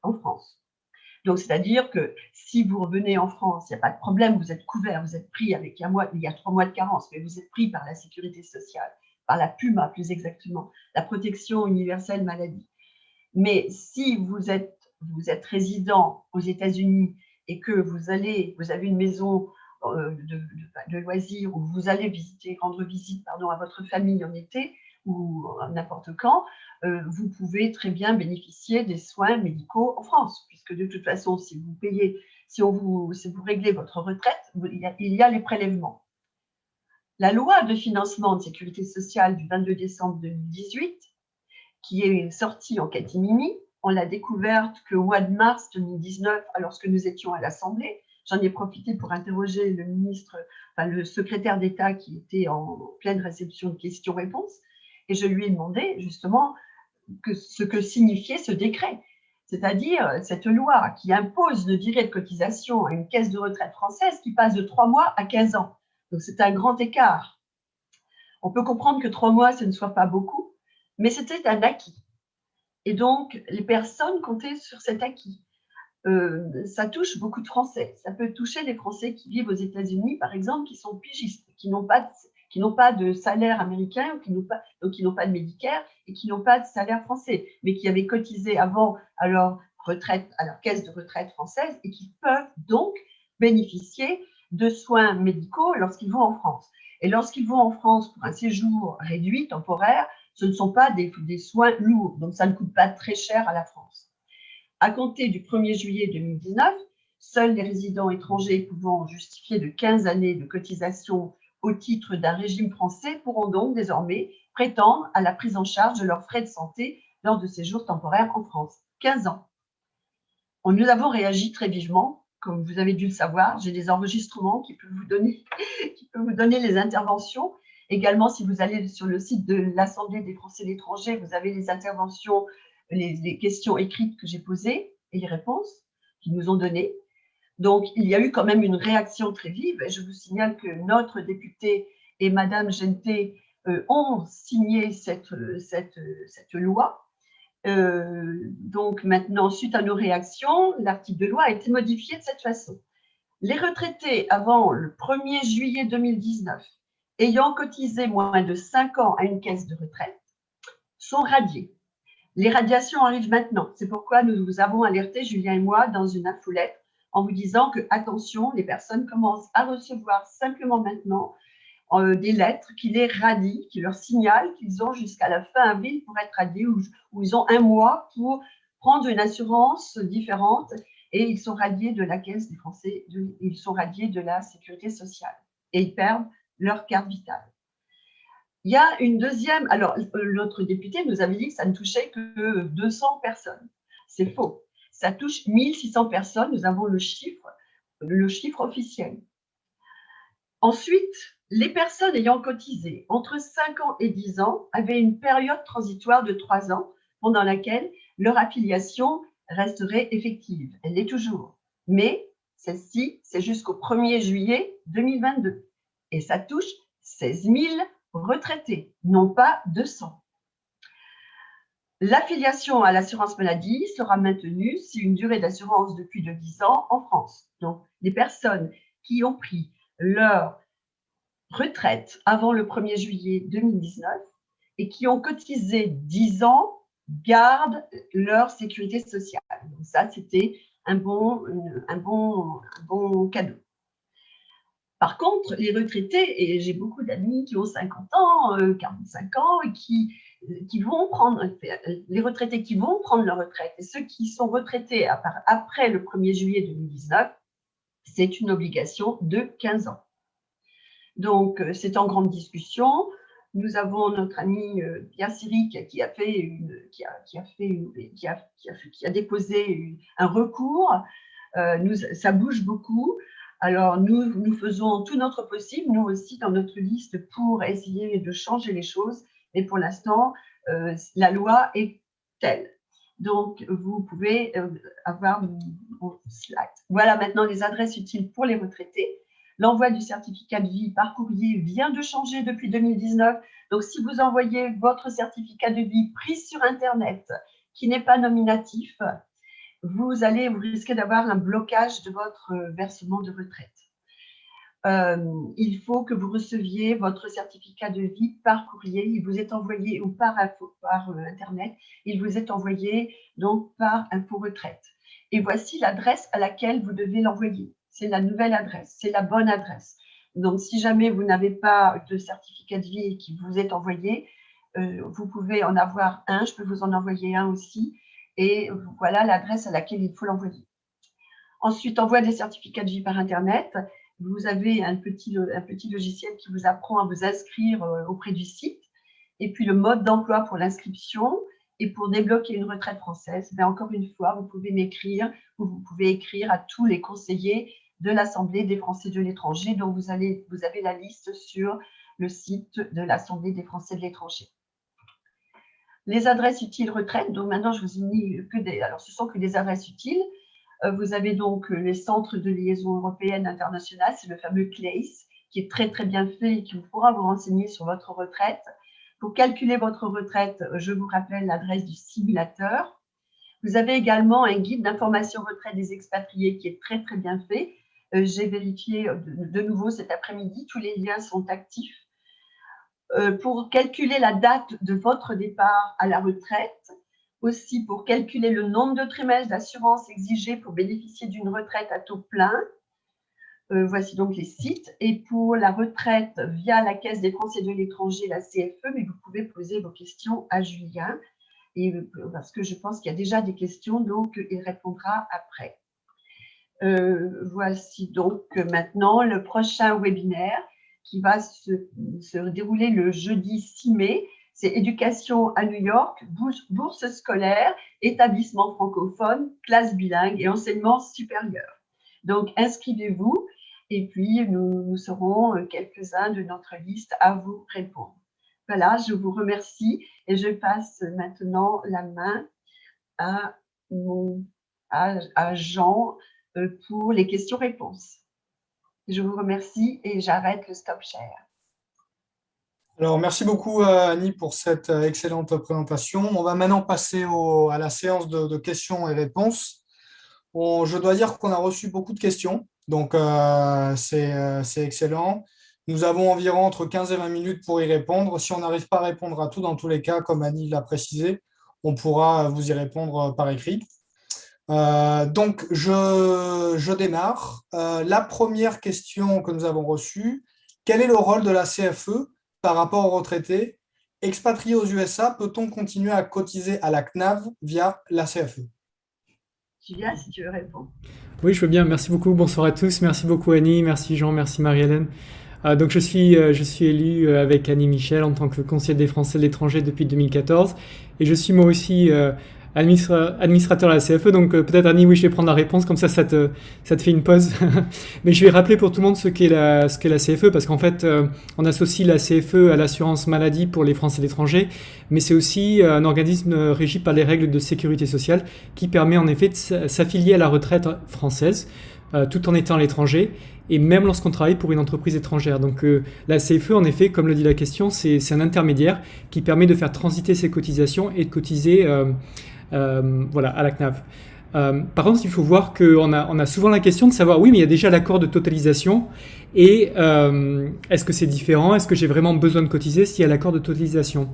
en France. Donc, c'est-à-dire que si vous revenez en France, il n'y a pas de problème, vous êtes couvert, vous êtes pris avec il y a 3 mois de carence, mais vous êtes pris par la sécurité sociale, par la PUMA plus exactement, la protection universelle maladie. Mais si vous êtes résident aux États-Unis et que vous avez une maison de loisirs où vous allez rendre visite à votre famille en été ou n'importe quand, vous pouvez très bien bénéficier des soins médicaux en France, puisque de toute façon, si vous réglez votre retraite, il y a les prélèvements. La loi de financement de sécurité sociale du 22 décembre 2018, qui est sortie en catimini, on l'a découverte qu'au mois de mars 2019, lorsque nous étions à l'Assemblée. J'en ai profité pour interroger le secrétaire d'État qui était en pleine réception de questions-réponses, et je lui ai demandé justement ce que signifiait ce décret, c'est-à-dire cette loi qui impose une durée de cotisation à une caisse de retraite française qui passe de 3 mois à 15 ans. Donc c'est un grand écart. On peut comprendre que 3 mois, ce ne soit pas beaucoup, mais c'était un acquis. Et donc, les personnes comptaient sur cet acquis. Ça touche beaucoup de Français. Ça peut toucher des Français qui vivent aux États-Unis, par exemple, qui sont pigistes, qui n'ont pas de salaire américain, donc qui n'ont pas de Medicare et qui n'ont pas de salaire français, mais qui avaient cotisé avant à leur retraite, à leur caisse de retraite française et qui peuvent donc bénéficier de soins médicaux lorsqu'ils vont en France. Et lorsqu'ils vont en France pour un séjour réduit, temporaire, ce ne sont pas des soins lourds, donc ça ne coûte pas très cher à la France. À compter du 1er juillet 2019, seuls les résidents étrangers pouvant justifier de 15 années de cotisation au titre d'un régime français pourront donc désormais prétendre à la prise en charge de leurs frais de santé lors de séjours temporaires en France. 15 ans. Nous avons réagi très vivement, comme vous avez dû le savoir. J'ai des enregistrements qui peuvent vous donner les interventions. Également, si vous allez sur le site de l'Assemblée des Français de l'étranger, vous avez les interventions, les questions écrites que j'ai posées et les réponses qu'ils nous ont données. Donc, il y a eu quand même une réaction très vive. Et je vous signale que notre députée et Madame Genté ont signé cette loi. Donc, maintenant, suite à nos réactions, l'article de loi a été modifié de cette façon. Les retraités avant le 1er juillet 2019 ayant cotisé moins de 5 ans à une caisse de retraite sont radiés. Les radiations arrivent maintenant. C'est pourquoi nous vous avons alerté, Julien et moi, dans une infolettre en vous disant que, attention, les personnes commencent à recevoir simplement maintenant des lettres qui les radient, qui leur signalent qu'ils ont jusqu'à la fin avril pour être radiés ou ils ont 1 mois pour prendre une assurance différente et ils sont radiés de la Caisse des Français, ils sont radiés de la Sécurité sociale et ils perdent leur carte vitale. Il y a une deuxième, alors notre député nous avait dit que ça ne touchait que 200 personnes. C'est faux. Ça touche 1600 personnes, nous avons le chiffre officiel. Ensuite, Les personnes ayant cotisé entre 5 ans et 10 ans avaient une période transitoire de 3 ans pendant laquelle leur affiliation resterait effective. Elle l'est toujours. Mais celle-ci, c'est jusqu'au 1er juillet 2022. Et ça touche 16 000 retraités, non pas 200. L'affiliation à l'assurance maladie sera maintenue si une durée d'assurance de plus de 10 ans en France. Donc, les personnes qui ont pris leur retraite avant le 1er juillet 2019 et qui ont cotisé 10 ans gardent leur sécurité sociale. Donc ça, c'était un bon cadeau. Par contre, les retraités, et j'ai beaucoup d'amis qui ont 50 ans, 45 ans, et qui vont prendre, les retraités qui vont prendre leur retraite, et ceux qui sont retraités après le 1er juillet 2019, c'est une obligation de 15 ans. Donc, c'est en grande discussion. Nous avons notre ami Pierre Siric qui a déposé un recours. Ça bouge beaucoup. Alors, nous faisons tout notre possible, nous aussi, dans notre liste, pour essayer de changer les choses. Mais pour l'instant, la loi est telle. Donc, vous pouvez avoir mon slide. Voilà maintenant les adresses utiles pour les retraités. L'envoi du certificat de vie par courrier vient de changer depuis 2019. Donc, si vous envoyez votre certificat de vie pris sur Internet, qui n'est pas nominatif, vous risquez d'avoir un blocage de votre versement de retraite. Il faut que vous receviez votre certificat de vie par courrier. Il vous est envoyé ou par Internet. Il vous est envoyé donc par Info Retraite. Et voici l'adresse à laquelle vous devez l'envoyer. C'est la nouvelle adresse, c'est la bonne adresse. Donc, si jamais vous n'avez pas de certificat de vie qui vous est envoyé, vous pouvez en avoir un. Je peux vous en envoyer un aussi. Et voilà l'adresse à laquelle il faut l'envoyer. Ensuite, envoi des certificats de vie par Internet. Vous avez un petit logiciel qui vous apprend à vous inscrire auprès du site. Et puis, le mode d'emploi pour l'inscription. Et pour débloquer une retraite française, ben encore une fois, vous pouvez m'écrire ou vous pouvez écrire à tous les conseillers de l'Assemblée des Français de l'étranger. Donc, vous avez la liste sur le site de l'Assemblée des Français de l'étranger. Les adresses utiles retraite, donc maintenant, je vous ai mis alors ce sont que des adresses utiles. Vous avez donc les centres de liaison européenne internationale, c'est le fameux CLACE, qui est très, très bien fait et qui pourra vous renseigner sur votre retraite. Pour calculer votre retraite, je vous rappelle l'adresse du simulateur. Vous avez également un guide d'information retraite des expatriés qui est très, très bien fait. J'ai vérifié de nouveau cet après-midi, tous les liens sont actifs. Pour calculer la date de votre départ à la retraite, aussi pour calculer le nombre de trimestres d'assurance exigé pour bénéficier d'une retraite à taux plein. Voici donc les sites. Et pour la retraite via la Caisse des Français de l'étranger, la CFE, mais vous pouvez poser vos questions à Julien, parce que je pense qu'il y a déjà des questions, donc il répondra après. Voici donc maintenant le prochain webinaire qui va se dérouler le jeudi 6 mai. C'est Éducation à New York, bourse scolaire, établissement francophone, classe bilingue et enseignement supérieur. Donc, inscrivez-vous et puis nous serons quelques-uns de notre liste à vous répondre. Voilà, je vous remercie et je passe maintenant la main à Jean pour les questions-réponses. Je vous remercie et j'arrête le stop share. Alors, merci beaucoup Annie pour cette excellente présentation. On va maintenant passer à la séance de questions et réponses. Je dois dire qu'on a reçu beaucoup de questions, donc c'est excellent. Nous avons environ entre 15 et 20 minutes pour y répondre. Si on n'arrive pas à répondre à tout, dans tous les cas, comme Annie l'a précisé, on pourra vous y répondre par écrit. Donc, je démarre. La première question que nous avons reçue, quel est le rôle de la CFE par rapport aux retraités? Expatriés aux USA, peut-on continuer à cotiser à la CNAV via la CFE? Julien, si tu veux répondre. Oui, je veux bien. Merci beaucoup. Bonsoir à tous. Merci beaucoup Annie, merci Jean, merci Marie-Hélène. Donc je suis élu avec Annie Michel en tant que conseiller des Français de l'étranger depuis 2014 et je suis moi aussi administrateur à la CFE. Donc peut-être Annie, oui, je vais prendre la réponse, comme ça te fait une pause. Mais je vais rappeler pour tout le monde ce qu'est la CFE, parce qu'en fait, on associe la CFE à l'assurance maladie pour les Français et l'étranger, mais c'est aussi un organisme régi par les règles de sécurité sociale qui permet en effet de s'affilier à la retraite française tout en étant à l'étranger, et même lorsqu'on travaille pour une entreprise étrangère. Donc la CFE, en effet, comme le dit la question, c'est un intermédiaire qui permet de faire transiter ses cotisations et de cotiser voilà, à la CNAV. Par contre, il faut voir qu'on a souvent la question de savoir, oui, mais il y a déjà l'accord de totalisation, et est-ce que c'est différent? Est-ce que j'ai vraiment besoin de cotiser s'il y a l'accord de totalisation?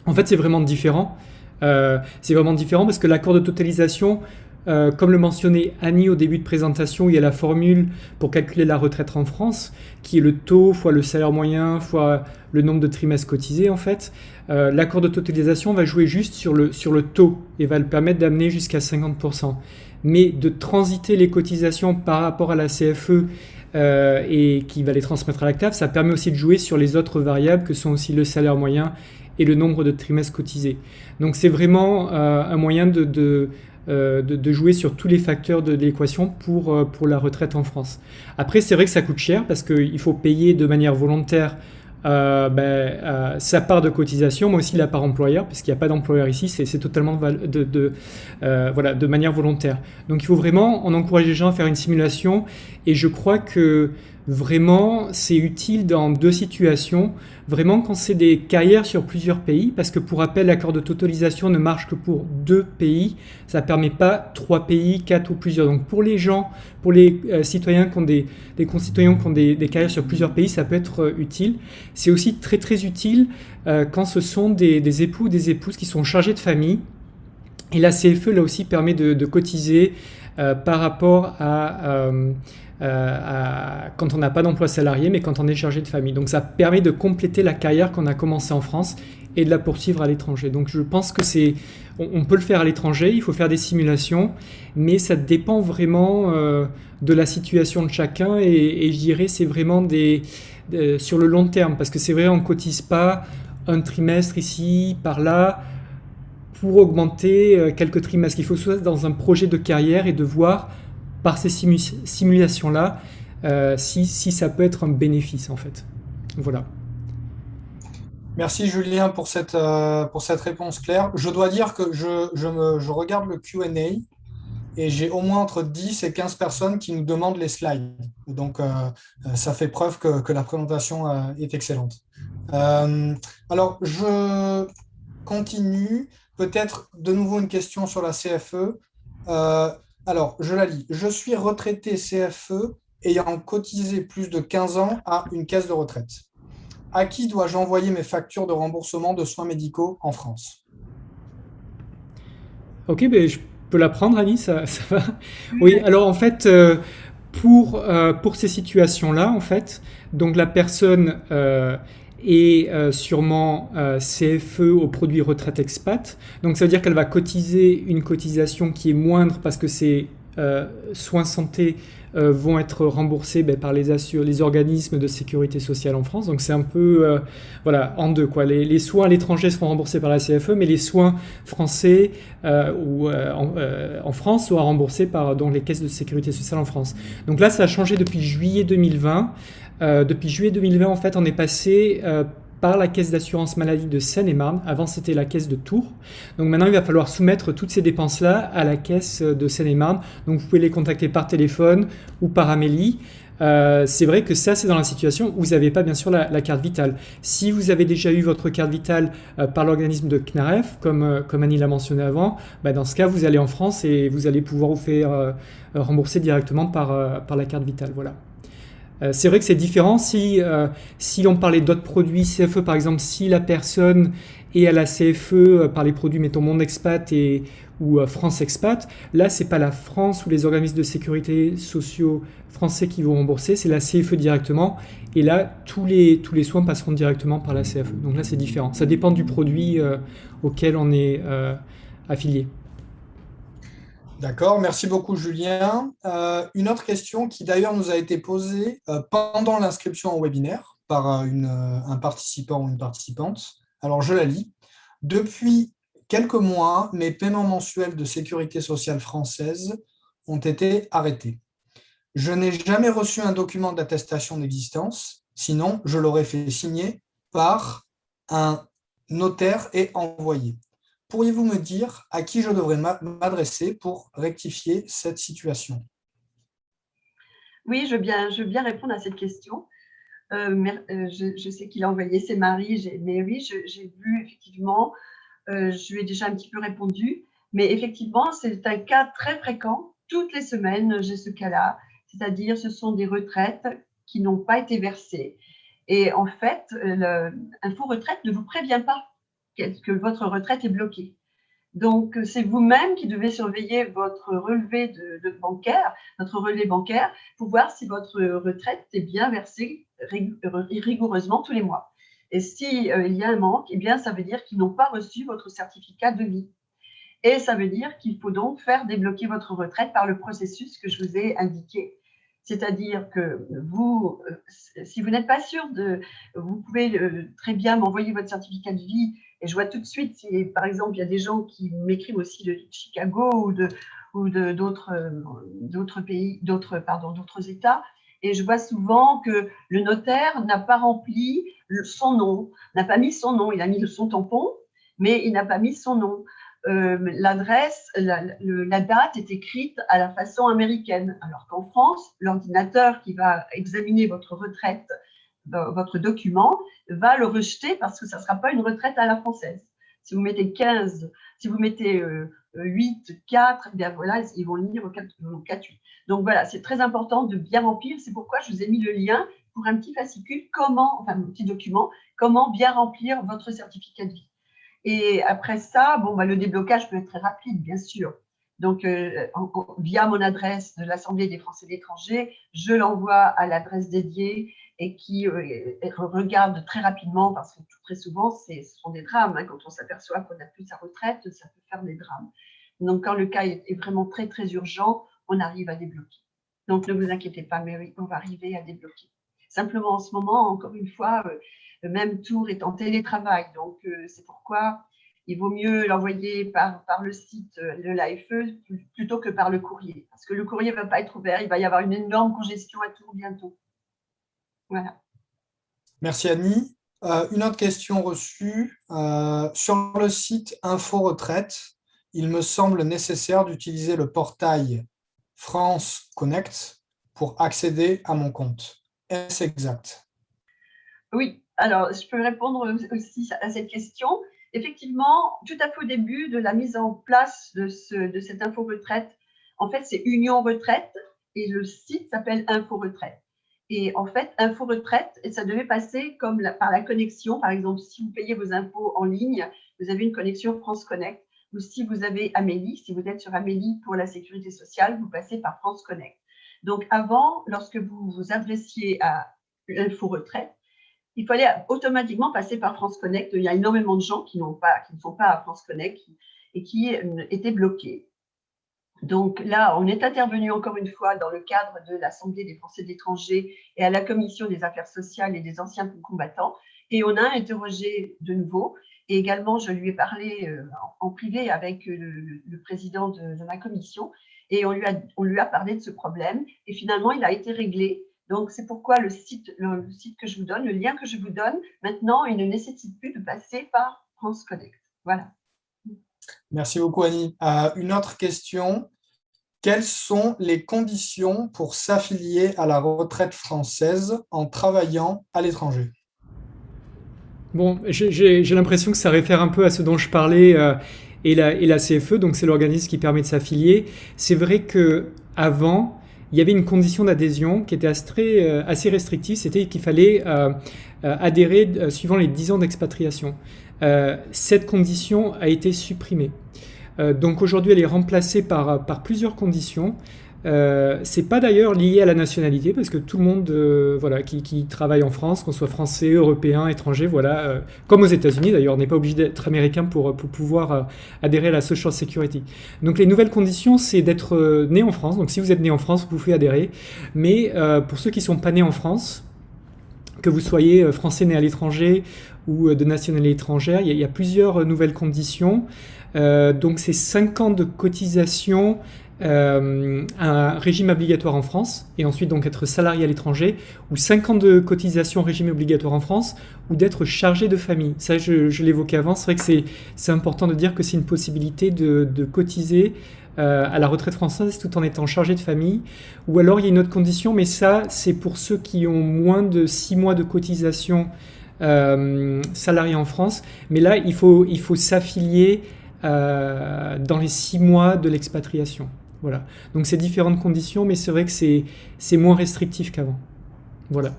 En fait, c'est vraiment différent. C'est vraiment différent parce que l'accord de totalisation, comme le mentionnait Annie au début de présentation, il y a la formule pour calculer la retraite en France, qui est le taux fois le salaire moyen fois le nombre de trimestres cotisés en fait. L'accord de totalisation va jouer juste sur le taux et va le permettre d'amener jusqu'à 50%. Mais de transiter les cotisations par rapport à la CFE et qui va les transmettre à la CNAV, ça permet aussi de jouer sur les autres variables que sont aussi le salaire moyen et le nombre de trimestres cotisés. Donc c'est vraiment un moyen de jouer sur tous les facteurs de l'équation pour la retraite en France. Après, c'est vrai que ça coûte cher parce qu'il faut payer de manière volontaire sa part de cotisation, mais aussi la part employeur, parce qu'il n'y a pas d'employeur ici, c'est totalement de manière volontaire. Donc il faut vraiment, on encourage les gens à faire une simulation, et je crois que vraiment c'est utile dans deux situations. Vraiment quand c'est des carrières sur plusieurs pays, parce que pour rappel, l'accord de totalisation ne marche que pour 2 pays, ça ne permet pas 3 pays, 4 ou plusieurs. Donc pour les gens, pour les citoyens qui ont des concitoyens qui ont des carrières sur plusieurs pays, ça peut être utile. C'est aussi très très utile quand ce sont des époux ou des épouses qui sont chargés de famille. Et la CFE là aussi permet de cotiser par rapport à quand on n'a pas d'emploi salarié, mais quand on est chargé de famille. Donc ça permet de compléter la carrière qu'on a commencée en France et de la poursuivre à l'étranger. Donc je pense que on peut le faire à l'étranger, il faut faire des simulations, mais ça dépend vraiment de la situation de chacun, et je dirais c'est vraiment sur le long terme, parce que c'est vrai, on ne cotise pas un trimestre ici, par là, pour augmenter quelques trimestres. Il faut soit dans un projet de carrière et de voir par ces simulations-là si ça peut être un bénéfice en fait. Voilà. Merci Julien pour cette réponse claire. Je dois dire que je regarde le Q&A et j'ai au moins entre 10 et 15 personnes qui nous demandent les slides. Donc, ça fait preuve que la présentation est excellente. Alors, je continue. Peut-être de nouveau une question sur la CFE. Alors, je la lis. Je suis retraité CFE ayant cotisé plus de 15 ans à une caisse de retraite. À qui dois-je envoyer mes factures de remboursement de soins médicaux en France? Ok, je peux la prendre, Annie, ça va? Oui, alors en fait, pour ces situations-là, en fait, donc la personne est sûrement CFE au produit retraite expat. Donc ça veut dire qu'elle va cotiser une cotisation qui est moindre parce que ses soins santé vont être remboursés par les organismes de sécurité sociale en France. Donc c'est un peu en deux, quoi. Les soins à l'étranger seront remboursés par la CFE, mais les soins français en France seront remboursés par les caisses de sécurité sociale en France. Donc là, ça a changé depuis juillet 2020. Depuis juillet 2020, en fait, on est passé par la caisse d'assurance maladie de Seine-et-Marne. Avant, c'était la caisse de Tours. Donc maintenant, il va falloir soumettre toutes ces dépenses-là à la caisse de Seine-et-Marne. Donc vous pouvez les contacter par téléphone ou par Amélie. C'est vrai que ça, c'est dans la situation où vous n'avez pas, bien sûr, la carte vitale. Si vous avez déjà eu votre carte vitale par l'organisme de CNAREF, comme Annie l'a mentionné avant, dans ce cas, vous allez en France et vous allez pouvoir vous faire rembourser directement par la carte vitale. Voilà. C'est vrai que c'est différent si on parlait d'autres produits CFE, par exemple, si la personne est à la CFE par les produits, mettons, Monde Expat ou France Expat, là, c'est pas la France ou les organismes de sécurité sociaux français qui vont rembourser, c'est la CFE directement, et là, tous les soins passeront directement par la CFE. Donc là, c'est différent. Ça dépend du produit auquel on est affilié. D'accord, merci beaucoup Julien. Une autre question qui d'ailleurs nous a été posée pendant l'inscription au webinaire par un participant ou une participante. Alors je la lis. Depuis quelques mois, mes paiements mensuels de sécurité sociale française ont été arrêtés. Je n'ai jamais reçu un document d'attestation d'existence, sinon je l'aurais fait signer par un notaire et envoyé. Pourriez-vous me dire à qui je devrais m'adresser pour rectifier cette situation? Oui, je veux bien répondre à cette question. Je sais qu'il a envoyé ses maris, mais oui, j'ai vu effectivement, je lui ai déjà un petit peu répondu, mais effectivement, c'est un cas très fréquent. Toutes les semaines, j'ai ce cas-là, c'est-à-dire ce sont des retraites qui n'ont pas été versées. Et en fait, Info Retraite ne vous prévient pas que votre retraite est bloquée. Donc, c'est vous-même qui devez surveiller votre relevé bancaire, notre relevé bancaire, pour voir si votre retraite est bien versée rigoureusement tous les mois. Et s'il y a un manque, eh bien, ça veut dire qu'ils n'ont pas reçu votre certificat de vie. Et ça veut dire qu'il faut donc faire débloquer votre retraite par le processus que je vous ai indiqué. C'est-à-dire que vous, si vous n'êtes pas sûr vous pouvez très bien m'envoyer votre certificat de vie. Et je vois tout de suite, si par exemple, il y a des gens qui m'écrivent aussi de Chicago ou d'autres pays, d'autres États. Et je vois souvent que le notaire n'a pas rempli son nom, n'a pas mis son nom. Il a mis son tampon, mais il n'a pas mis son nom. L'adresse, la date est écrite à la façon américaine, alors qu'en France, l'ordinateur qui va examiner votre retraite, votre document, va le rejeter parce que ça ne sera pas une retraite à la française. Si vous mettez 15, si vous mettez 8, 4, eh bien voilà, ils vont lire au 4, 8. Donc voilà, c'est très important de bien remplir. C'est pourquoi je vous ai mis le lien pour un petit fascicule, un petit document, comment bien remplir votre certificat de vie. Et après ça, le déblocage peut être très rapide, bien sûr. Donc, via mon adresse de l'Assemblée des Français de l'étranger, je l'envoie à l'adresse dédiée et qui regarde très rapidement, parce que très souvent, ce sont des drames. Quand on s'aperçoit qu'on n'a plus sa retraite, ça peut faire des drames. Donc, quand le cas est vraiment très, très urgent, on arrive à débloquer. Donc, ne vous inquiétez pas, mais oui, on va arriver à débloquer. Simplement, en ce moment, encore une fois, même Tours est en télétravail. Donc, c'est pourquoi il vaut mieux l'envoyer par le site de l'AFE plutôt que par le courrier. Parce que le courrier ne va pas être ouvert. Il va y avoir une énorme congestion à Tours bientôt. Voilà. Merci Annie. Une autre question reçue. Sur le site Info Retraite, il me semble nécessaire d'utiliser le portail France Connect pour accéder à mon compte. Est-ce exact? Oui, alors je peux répondre aussi à cette question. Effectivement, tout à fait au début de la mise en place de cette Info Retraite, en fait, c'est Union Retraite et le site s'appelle Info Retraite. Et en fait, Info Retraite, ça devait passer par la connexion. Par exemple, si vous payez vos impôts en ligne, vous avez une connexion France Connect. Ou si vous avez Amélie, si vous êtes sur Amélie pour la sécurité sociale, vous passez par France Connect. Donc avant, lorsque vous vous adressiez à Info Retraite, il fallait automatiquement passer par France Connect. Il y a énormément de gens qui ne sont pas à France Connect et qui étaient bloqués. Donc là, on est intervenu encore une fois dans le cadre de l'Assemblée des Français de l'étranger et à la Commission des affaires sociales et des anciens combattants. Et on a interrogé de nouveau. Et également, je lui ai parlé en privé avec le président de la commission. Et on lui a parlé de ce problème. Et finalement, il a été réglé. Donc, c'est pourquoi le site que je vous donne, le lien que je vous donne, maintenant, il ne nécessite plus de passer par France Connect. Voilà. Merci beaucoup, Annie. Une autre question. Quelles sont les conditions pour s'affilier à la retraite française en travaillant à l'étranger? Bon, j'ai l'impression que ça réfère un peu à ce dont je parlais et la CFE, donc c'est l'organisme qui permet de s'affilier. C'est vrai qu'avant, il y avait une condition d'adhésion qui était assez restrictive, c'était qu'il fallait adhérer suivant les 10 ans d'expatriation. Cette condition a été supprimée. Donc aujourd'hui, elle est remplacée par plusieurs conditions. C'est pas d'ailleurs lié à la nationalité parce que tout le monde qui travaille en France, qu'on soit français, européen, étranger, comme aux États-Unis d'ailleurs, on n'est pas obligé d'être américain pour pouvoir adhérer à la Social Security. Donc les nouvelles conditions, c'est d'être né en France. Donc si vous êtes né en France, vous pouvez adhérer. Mais pour ceux qui sont pas nés en France, que vous soyez français né à l'étranger ou de nationalité étrangère. Il y a plusieurs nouvelles conditions. Donc c'est 5 ans de cotisation, un régime obligatoire en France, et ensuite donc être salarié à l'étranger, ou 5 ans de cotisation régime obligatoire en France, ou d'être chargé de famille. Ça, je l'évoquais avant, c'est vrai que c'est important de dire que c'est une possibilité de cotiser à la retraite française tout en étant chargé de famille. Ou alors il y a une autre condition, mais ça c'est pour ceux qui ont moins de 6 mois de cotisation salarié en France. Mais là il faut s'affilier dans les 6 mois de l'expatriation. Voilà. Donc c'est différentes conditions, mais c'est vrai que c'est moins restrictif qu'avant. Voilà.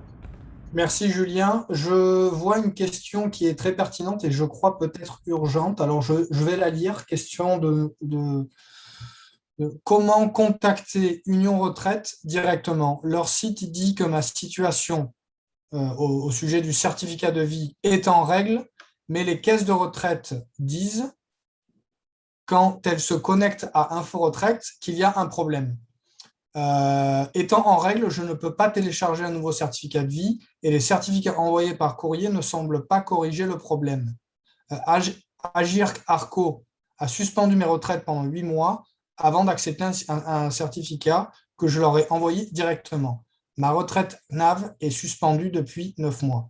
Merci Julien. Je vois une question qui est très pertinente et je crois peut-être urgente. Alors je vais la lire. Question de comment contacter Union Retraite directement. Leur site dit que ma situation au sujet du certificat de vie est en règle, mais les caisses de retraite disent, quand elles se connectent à Info Retraite, qu'il y a un problème. Étant en règle, je ne peux pas télécharger un nouveau certificat de vie et les certificats envoyés par courrier ne semblent pas corriger le problème. Agir Arco a suspendu mes retraites pendant 8 mois avant d'accepter un certificat que je leur ai envoyé directement. Ma retraite NAV est suspendue depuis 9 mois.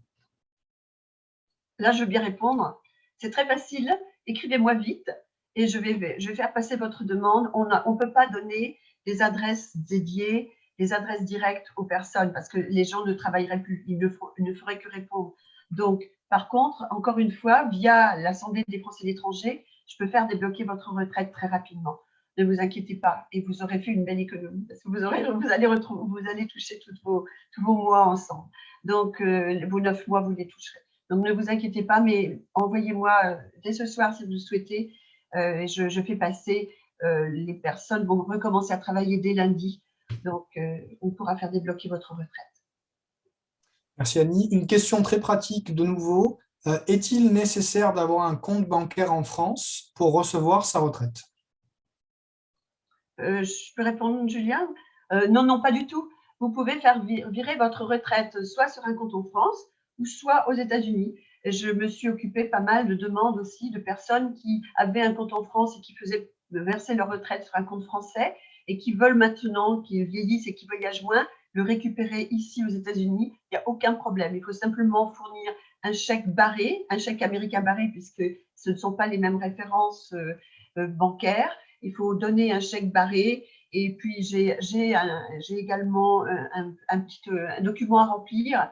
Là, je veux bien répondre. C'est très facile. Écrivez-moi vite et je vais faire passer votre demande. On ne peut pas donner des adresses dédiées, des adresses directes aux personnes parce que les gens ne travailleraient plus. Ils ne feraient que répondre. Donc, par contre, encore une fois, via l'Assemblée des Français de l'étranger, je peux faire débloquer votre retraite très rapidement. Ne vous inquiétez pas et vous aurez fait une belle économie parce que vous allez toucher tous vos mois ensemble. Donc, vos 9 mois, vous les toucherez. Donc, ne vous inquiétez pas, mais envoyez-moi dès ce soir si vous le souhaitez. Je fais passer, les personnes vont recommencer à travailler dès lundi. Donc, on pourra faire débloquer votre retraite. Merci Annie. Une question très pratique de nouveau. Est-il nécessaire d'avoir un compte bancaire en France pour recevoir sa retraite? Je peux répondre, Julien? Non, pas du tout. Vous pouvez faire virer votre retraite soit sur un compte en France ou soit aux États-Unis. Je me suis occupée pas mal de demandes aussi de personnes qui avaient un compte en France et qui faisaient verser leur retraite sur un compte français et qui veulent maintenant, qui vieillissent et qui voyagent moins, le récupérer ici aux États-Unis. Il n'y a aucun problème. Il faut simplement fournir un chèque barré, un chèque américain barré, puisque ce ne sont pas les mêmes références bancaires. Il faut donner un chèque barré. Et puis, j'ai également un document à remplir.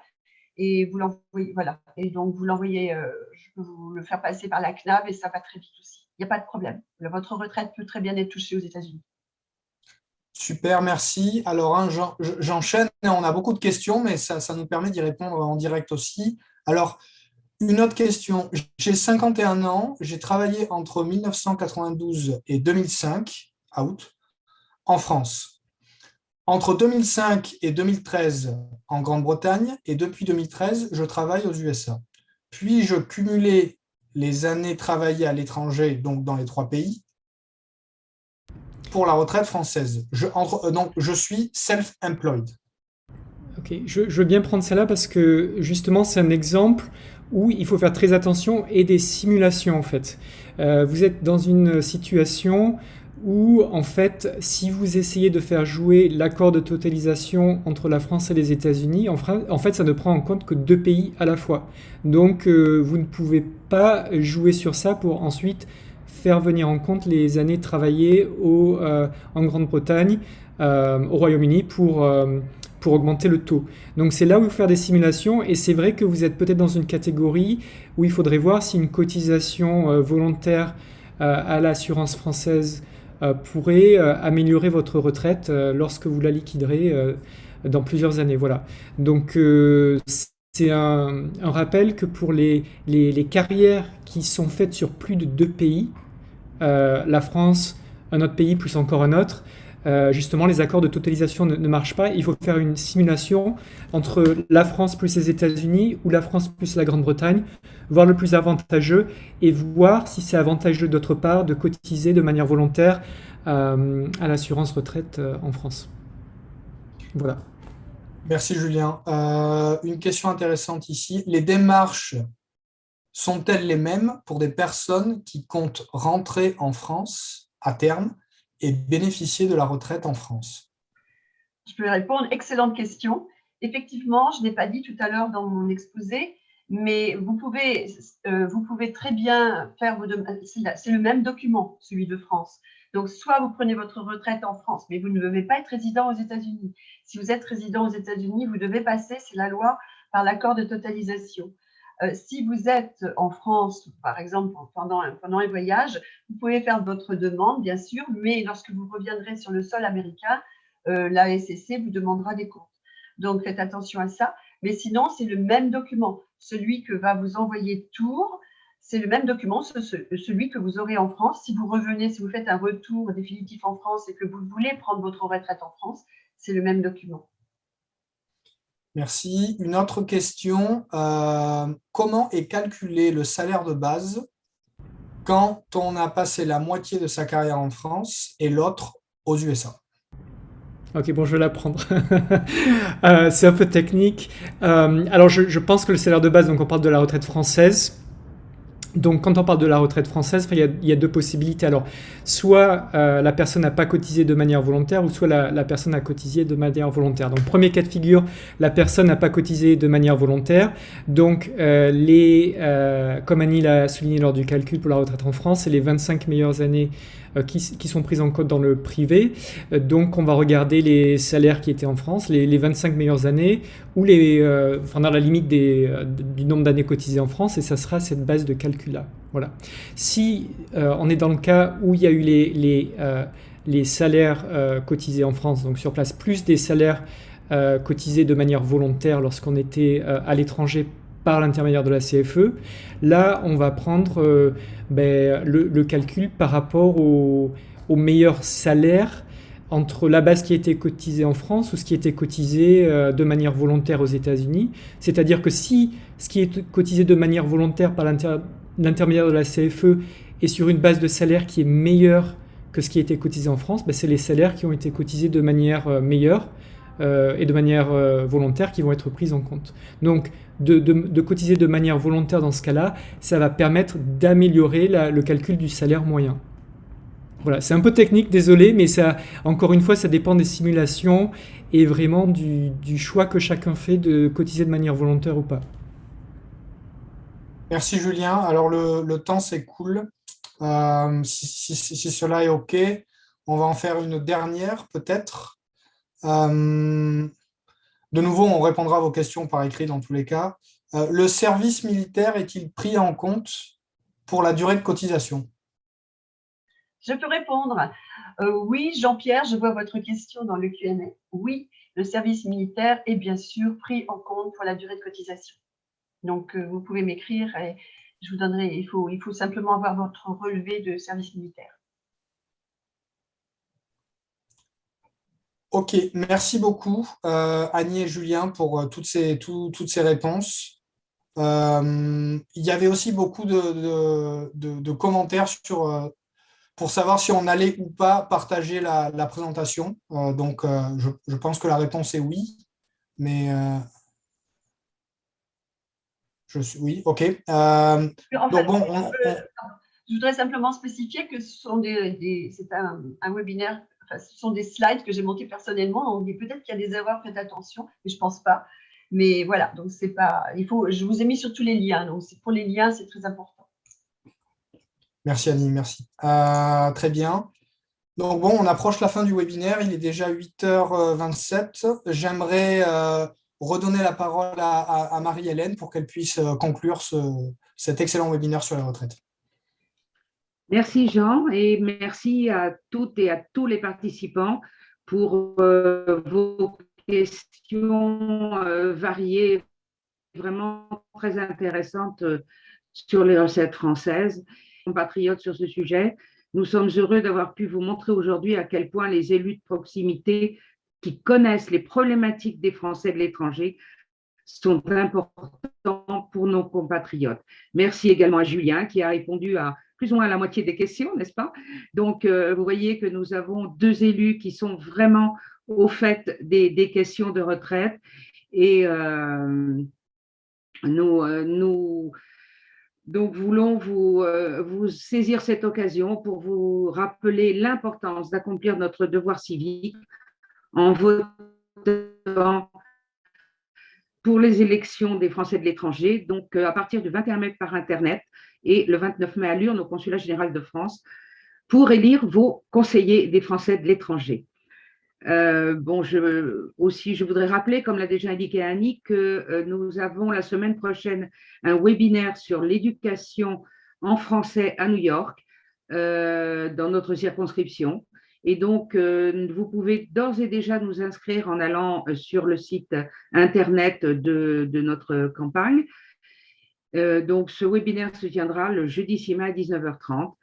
Et vous l'envoyez, voilà. Et donc, vous l'envoyez, je peux vous le faire passer par la CNAV et ça va très vite aussi. Il n'y a pas de problème. Votre retraite peut très bien être touchée aux États-Unis. Super, merci. Alors, j'enchaîne. On a beaucoup de questions, mais ça nous permet d'y répondre en direct aussi. Alors, une autre question. J'ai 51 ans. J'ai travaillé entre 1992 et 2005, out, en France. Entre 2005 et 2013 en Grande-Bretagne et depuis 2013, je travaille aux USA. Puis, je cumulais les années travaillées à l'étranger, donc dans les 3 pays, pour la retraite française. Donc, je suis self-employed. Ok, je veux bien prendre ça là parce que justement, c'est un exemple où il faut faire très attention et des simulations en fait. Vous êtes dans une situation où en fait, si vous essayez de faire jouer l'accord de totalisation entre la France et les États-Unis, en fait, ça ne prend en compte que 2 pays à la fois. Donc, vous ne pouvez pas jouer sur ça pour ensuite faire venir en compte les années travaillées en Grande-Bretagne, au Royaume-Uni pour augmenter le taux. Donc c'est là où il faut faire des simulations et c'est vrai que vous êtes peut-être dans une catégorie où il faudrait voir si une cotisation volontaire à l'assurance française pourrait améliorer votre retraite lorsque vous la liquiderez dans plusieurs années. Voilà. Donc c'est un rappel que pour les carrières qui sont faites sur plus de 2 pays, la France, un autre pays plus encore un autre, justement les accords de totalisation ne marchent pas. Il faut faire une simulation entre la France plus les États-Unis ou la France plus la Grande-Bretagne, voir le plus avantageux et voir si c'est avantageux d'autre part de cotiser de manière volontaire à l'assurance retraite en France. Voilà. Merci Julien. Une question intéressante ici. Les démarches sont-elles les mêmes pour des personnes qui comptent rentrer en France à terme et bénéficier de la retraite en France? Je peux répondre. Excellente question. Effectivement, je n'ai pas dit tout à l'heure dans mon exposé, mais vous pouvez très bien faire vos demandes. C'est le même document, celui de France. Donc, soit vous prenez votre retraite en France, mais vous ne devez pas être résident aux États-Unis. Si vous êtes résident aux États-Unis, vous devez passer, c'est la loi, par l'accord de totalisation. Si vous êtes en France, par exemple, pendant un voyage, vous pouvez faire votre demande, bien sûr, mais lorsque vous reviendrez sur le sol américain, la SEC vous demandera des comptes. Donc, faites attention à ça. Mais sinon, c'est le même document. Celui que va vous envoyer Tour, c'est le même document, celui que vous aurez en France. Si vous revenez, si vous faites un retour définitif en France et que vous voulez prendre votre retraite en France, c'est le même document. Merci. Une autre question. Comment est calculé le salaire de base quand on a passé la moitié de sa carrière en France et l'autre aux USA? Ok, bon, je vais l'apprendre. C'est un peu technique. Alors, je pense que le salaire de base, donc on parle de la retraite française. Donc, quand on parle de la retraite française, il y a deux possibilités. Alors, soit la personne n'a pas cotisé de manière volontaire, ou soit la personne a cotisé de manière volontaire. Donc, premier cas de figure, la personne n'a pas cotisé de manière volontaire. Donc, comme Annie l'a souligné lors du calcul pour la retraite en France, c'est les 25 meilleures années qui sont prises en compte dans le privé. Donc, on va regarder les salaires qui étaient en France, les 25 meilleures années, ou dans la limite du nombre d'années cotisées en France, et ça sera cette base de calcul-là. Voilà. Si on est dans le cas où il y a eu les salaires cotisés en France, donc sur place, plus des salaires cotisés de manière volontaire lorsqu'on était à l'étranger par l'intermédiaire de la CFE, là, on va prendre le calcul par rapport au meilleur salaire entre la base qui a été cotisée en France ou ce qui a été cotisé de manière volontaire aux États-Unis. C'est-à-dire que si ce qui est cotisé de manière volontaire par l'intermédiaire de la CFE est sur une base de salaire qui est meilleure que ce qui a été cotisé en France, c'est les salaires qui ont été cotisés de manière meilleure et de manière volontaire qui vont être prises en compte. Donc, de cotiser de manière volontaire dans ce cas-là, ça va permettre d'améliorer le calcul du salaire moyen. Voilà, c'est un peu technique, désolé, mais ça, encore une fois, ça dépend des simulations et vraiment du choix que chacun fait de cotiser de manière volontaire ou pas. Merci Julien. Alors le temps s'écoule. Si cela est OK, on va en faire une dernière peut-être. De nouveau, on répondra à vos questions par écrit dans tous les cas. Le service militaire est-il pris en compte pour la durée de cotisation? Je peux répondre. Oui, Jean-Pierre, je vois votre question dans le Q&A. Oui, le service militaire est bien sûr pris en compte pour la durée de cotisation. Donc, vous pouvez m'écrire et je vous donnerai, il faut simplement avoir votre relevé de service militaire. Ok, merci beaucoup Annie et Julien pour toutes ces réponses. Il y avait aussi beaucoup de commentaires pour savoir si on allait ou pas partager la présentation. Donc, je pense que la réponse est oui, mais oui, ok. Donc bon, je voudrais simplement spécifier que c'est un webinaire. Enfin, ce sont des slides que j'ai montés personnellement. Donc, peut-être qu'il y a des erreurs, faites attention, mais je ne pense pas. Mais voilà, donc c'est pas. Je vous ai mis sur tous les liens. Donc, pour les liens, c'est très important. Merci Annie, merci. Très bien. Donc bon, on approche la fin du webinaire. Il est déjà 8h27. J'aimerais redonner la parole à Marie-Hélène pour qu'elle puisse conclure cet excellent webinaire sur les retraites. Merci Jean et merci à toutes et à tous les participants pour vos questions variées, vraiment très intéressantes sur les recettes françaises. Compatriotes sur ce sujet, nous sommes heureux d'avoir pu vous montrer aujourd'hui à quel point les élus de proximité qui connaissent les problématiques des Français de l'étranger sont importants pour nos compatriotes. Merci également à Julien qui a répondu à plus ou moins la moitié des questions, n'est-ce pas? Donc, vous voyez que nous avons deux élus qui sont vraiment au fait des questions de retraite et nous donc voulons vous saisir cette occasion pour vous rappeler l'importance d'accomplir notre devoir civique en votant pour les élections des Français de l'étranger, donc à partir du 21 mai par Internet et le 29 mai à l'urne au Consulat général de France, pour élire vos conseillers des Français de l'étranger. Je voudrais rappeler, comme l'a déjà indiqué Annie, que nous avons la semaine prochaine un webinaire sur l'éducation en français à New York, dans notre circonscription. Et donc, vous pouvez d'ores et déjà nous inscrire en allant sur le site internet de notre campagne. Donc, ce webinaire se tiendra le jeudi 6 mai à 19h30.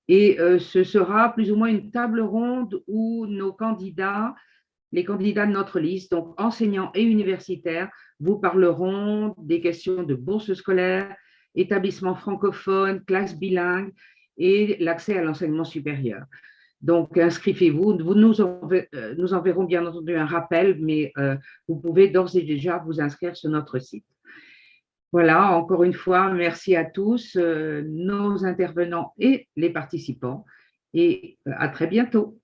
Et ce sera plus ou moins une table ronde où nos candidats, les candidats de notre liste, donc enseignants et universitaires, vous parleront des questions de bourses scolaires, établissements francophones, classes bilingues et l'accès à l'enseignement supérieur. Donc, inscrivez-vous. Nous enverrons bien entendu un rappel, mais vous pouvez d'ores et déjà vous inscrire sur notre site. Voilà, encore une fois, merci à tous, nos intervenants et les participants, et à très bientôt.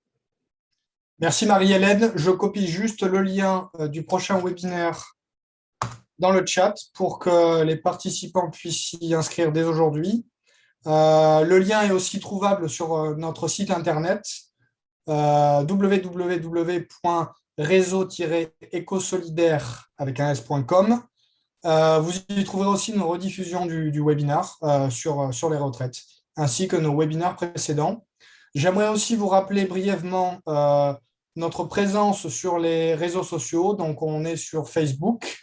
Merci Marie-Hélène. Je copie juste le lien du prochain webinaire dans le chat pour que les participants puissent s'y inscrire dès aujourd'hui. Le lien est aussi trouvable sur notre site internet www.réseau-écosolidaire avec un s.com. Vous y trouverez aussi une rediffusion du webinaire sur les retraites, ainsi que nos webinaires précédents. J'aimerais aussi vous rappeler brièvement notre présence sur les réseaux sociaux. Donc, on est sur Facebook,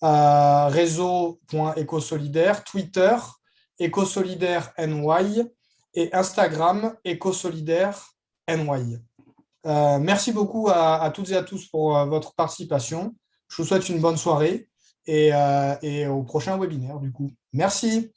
réseau.écosolidaire, Twitter, écosolidaire NY et Instagram, écosolidaire NY. Merci beaucoup à toutes et à tous pour votre participation. Je vous souhaite une bonne soirée et au prochain webinaire du coup. Merci.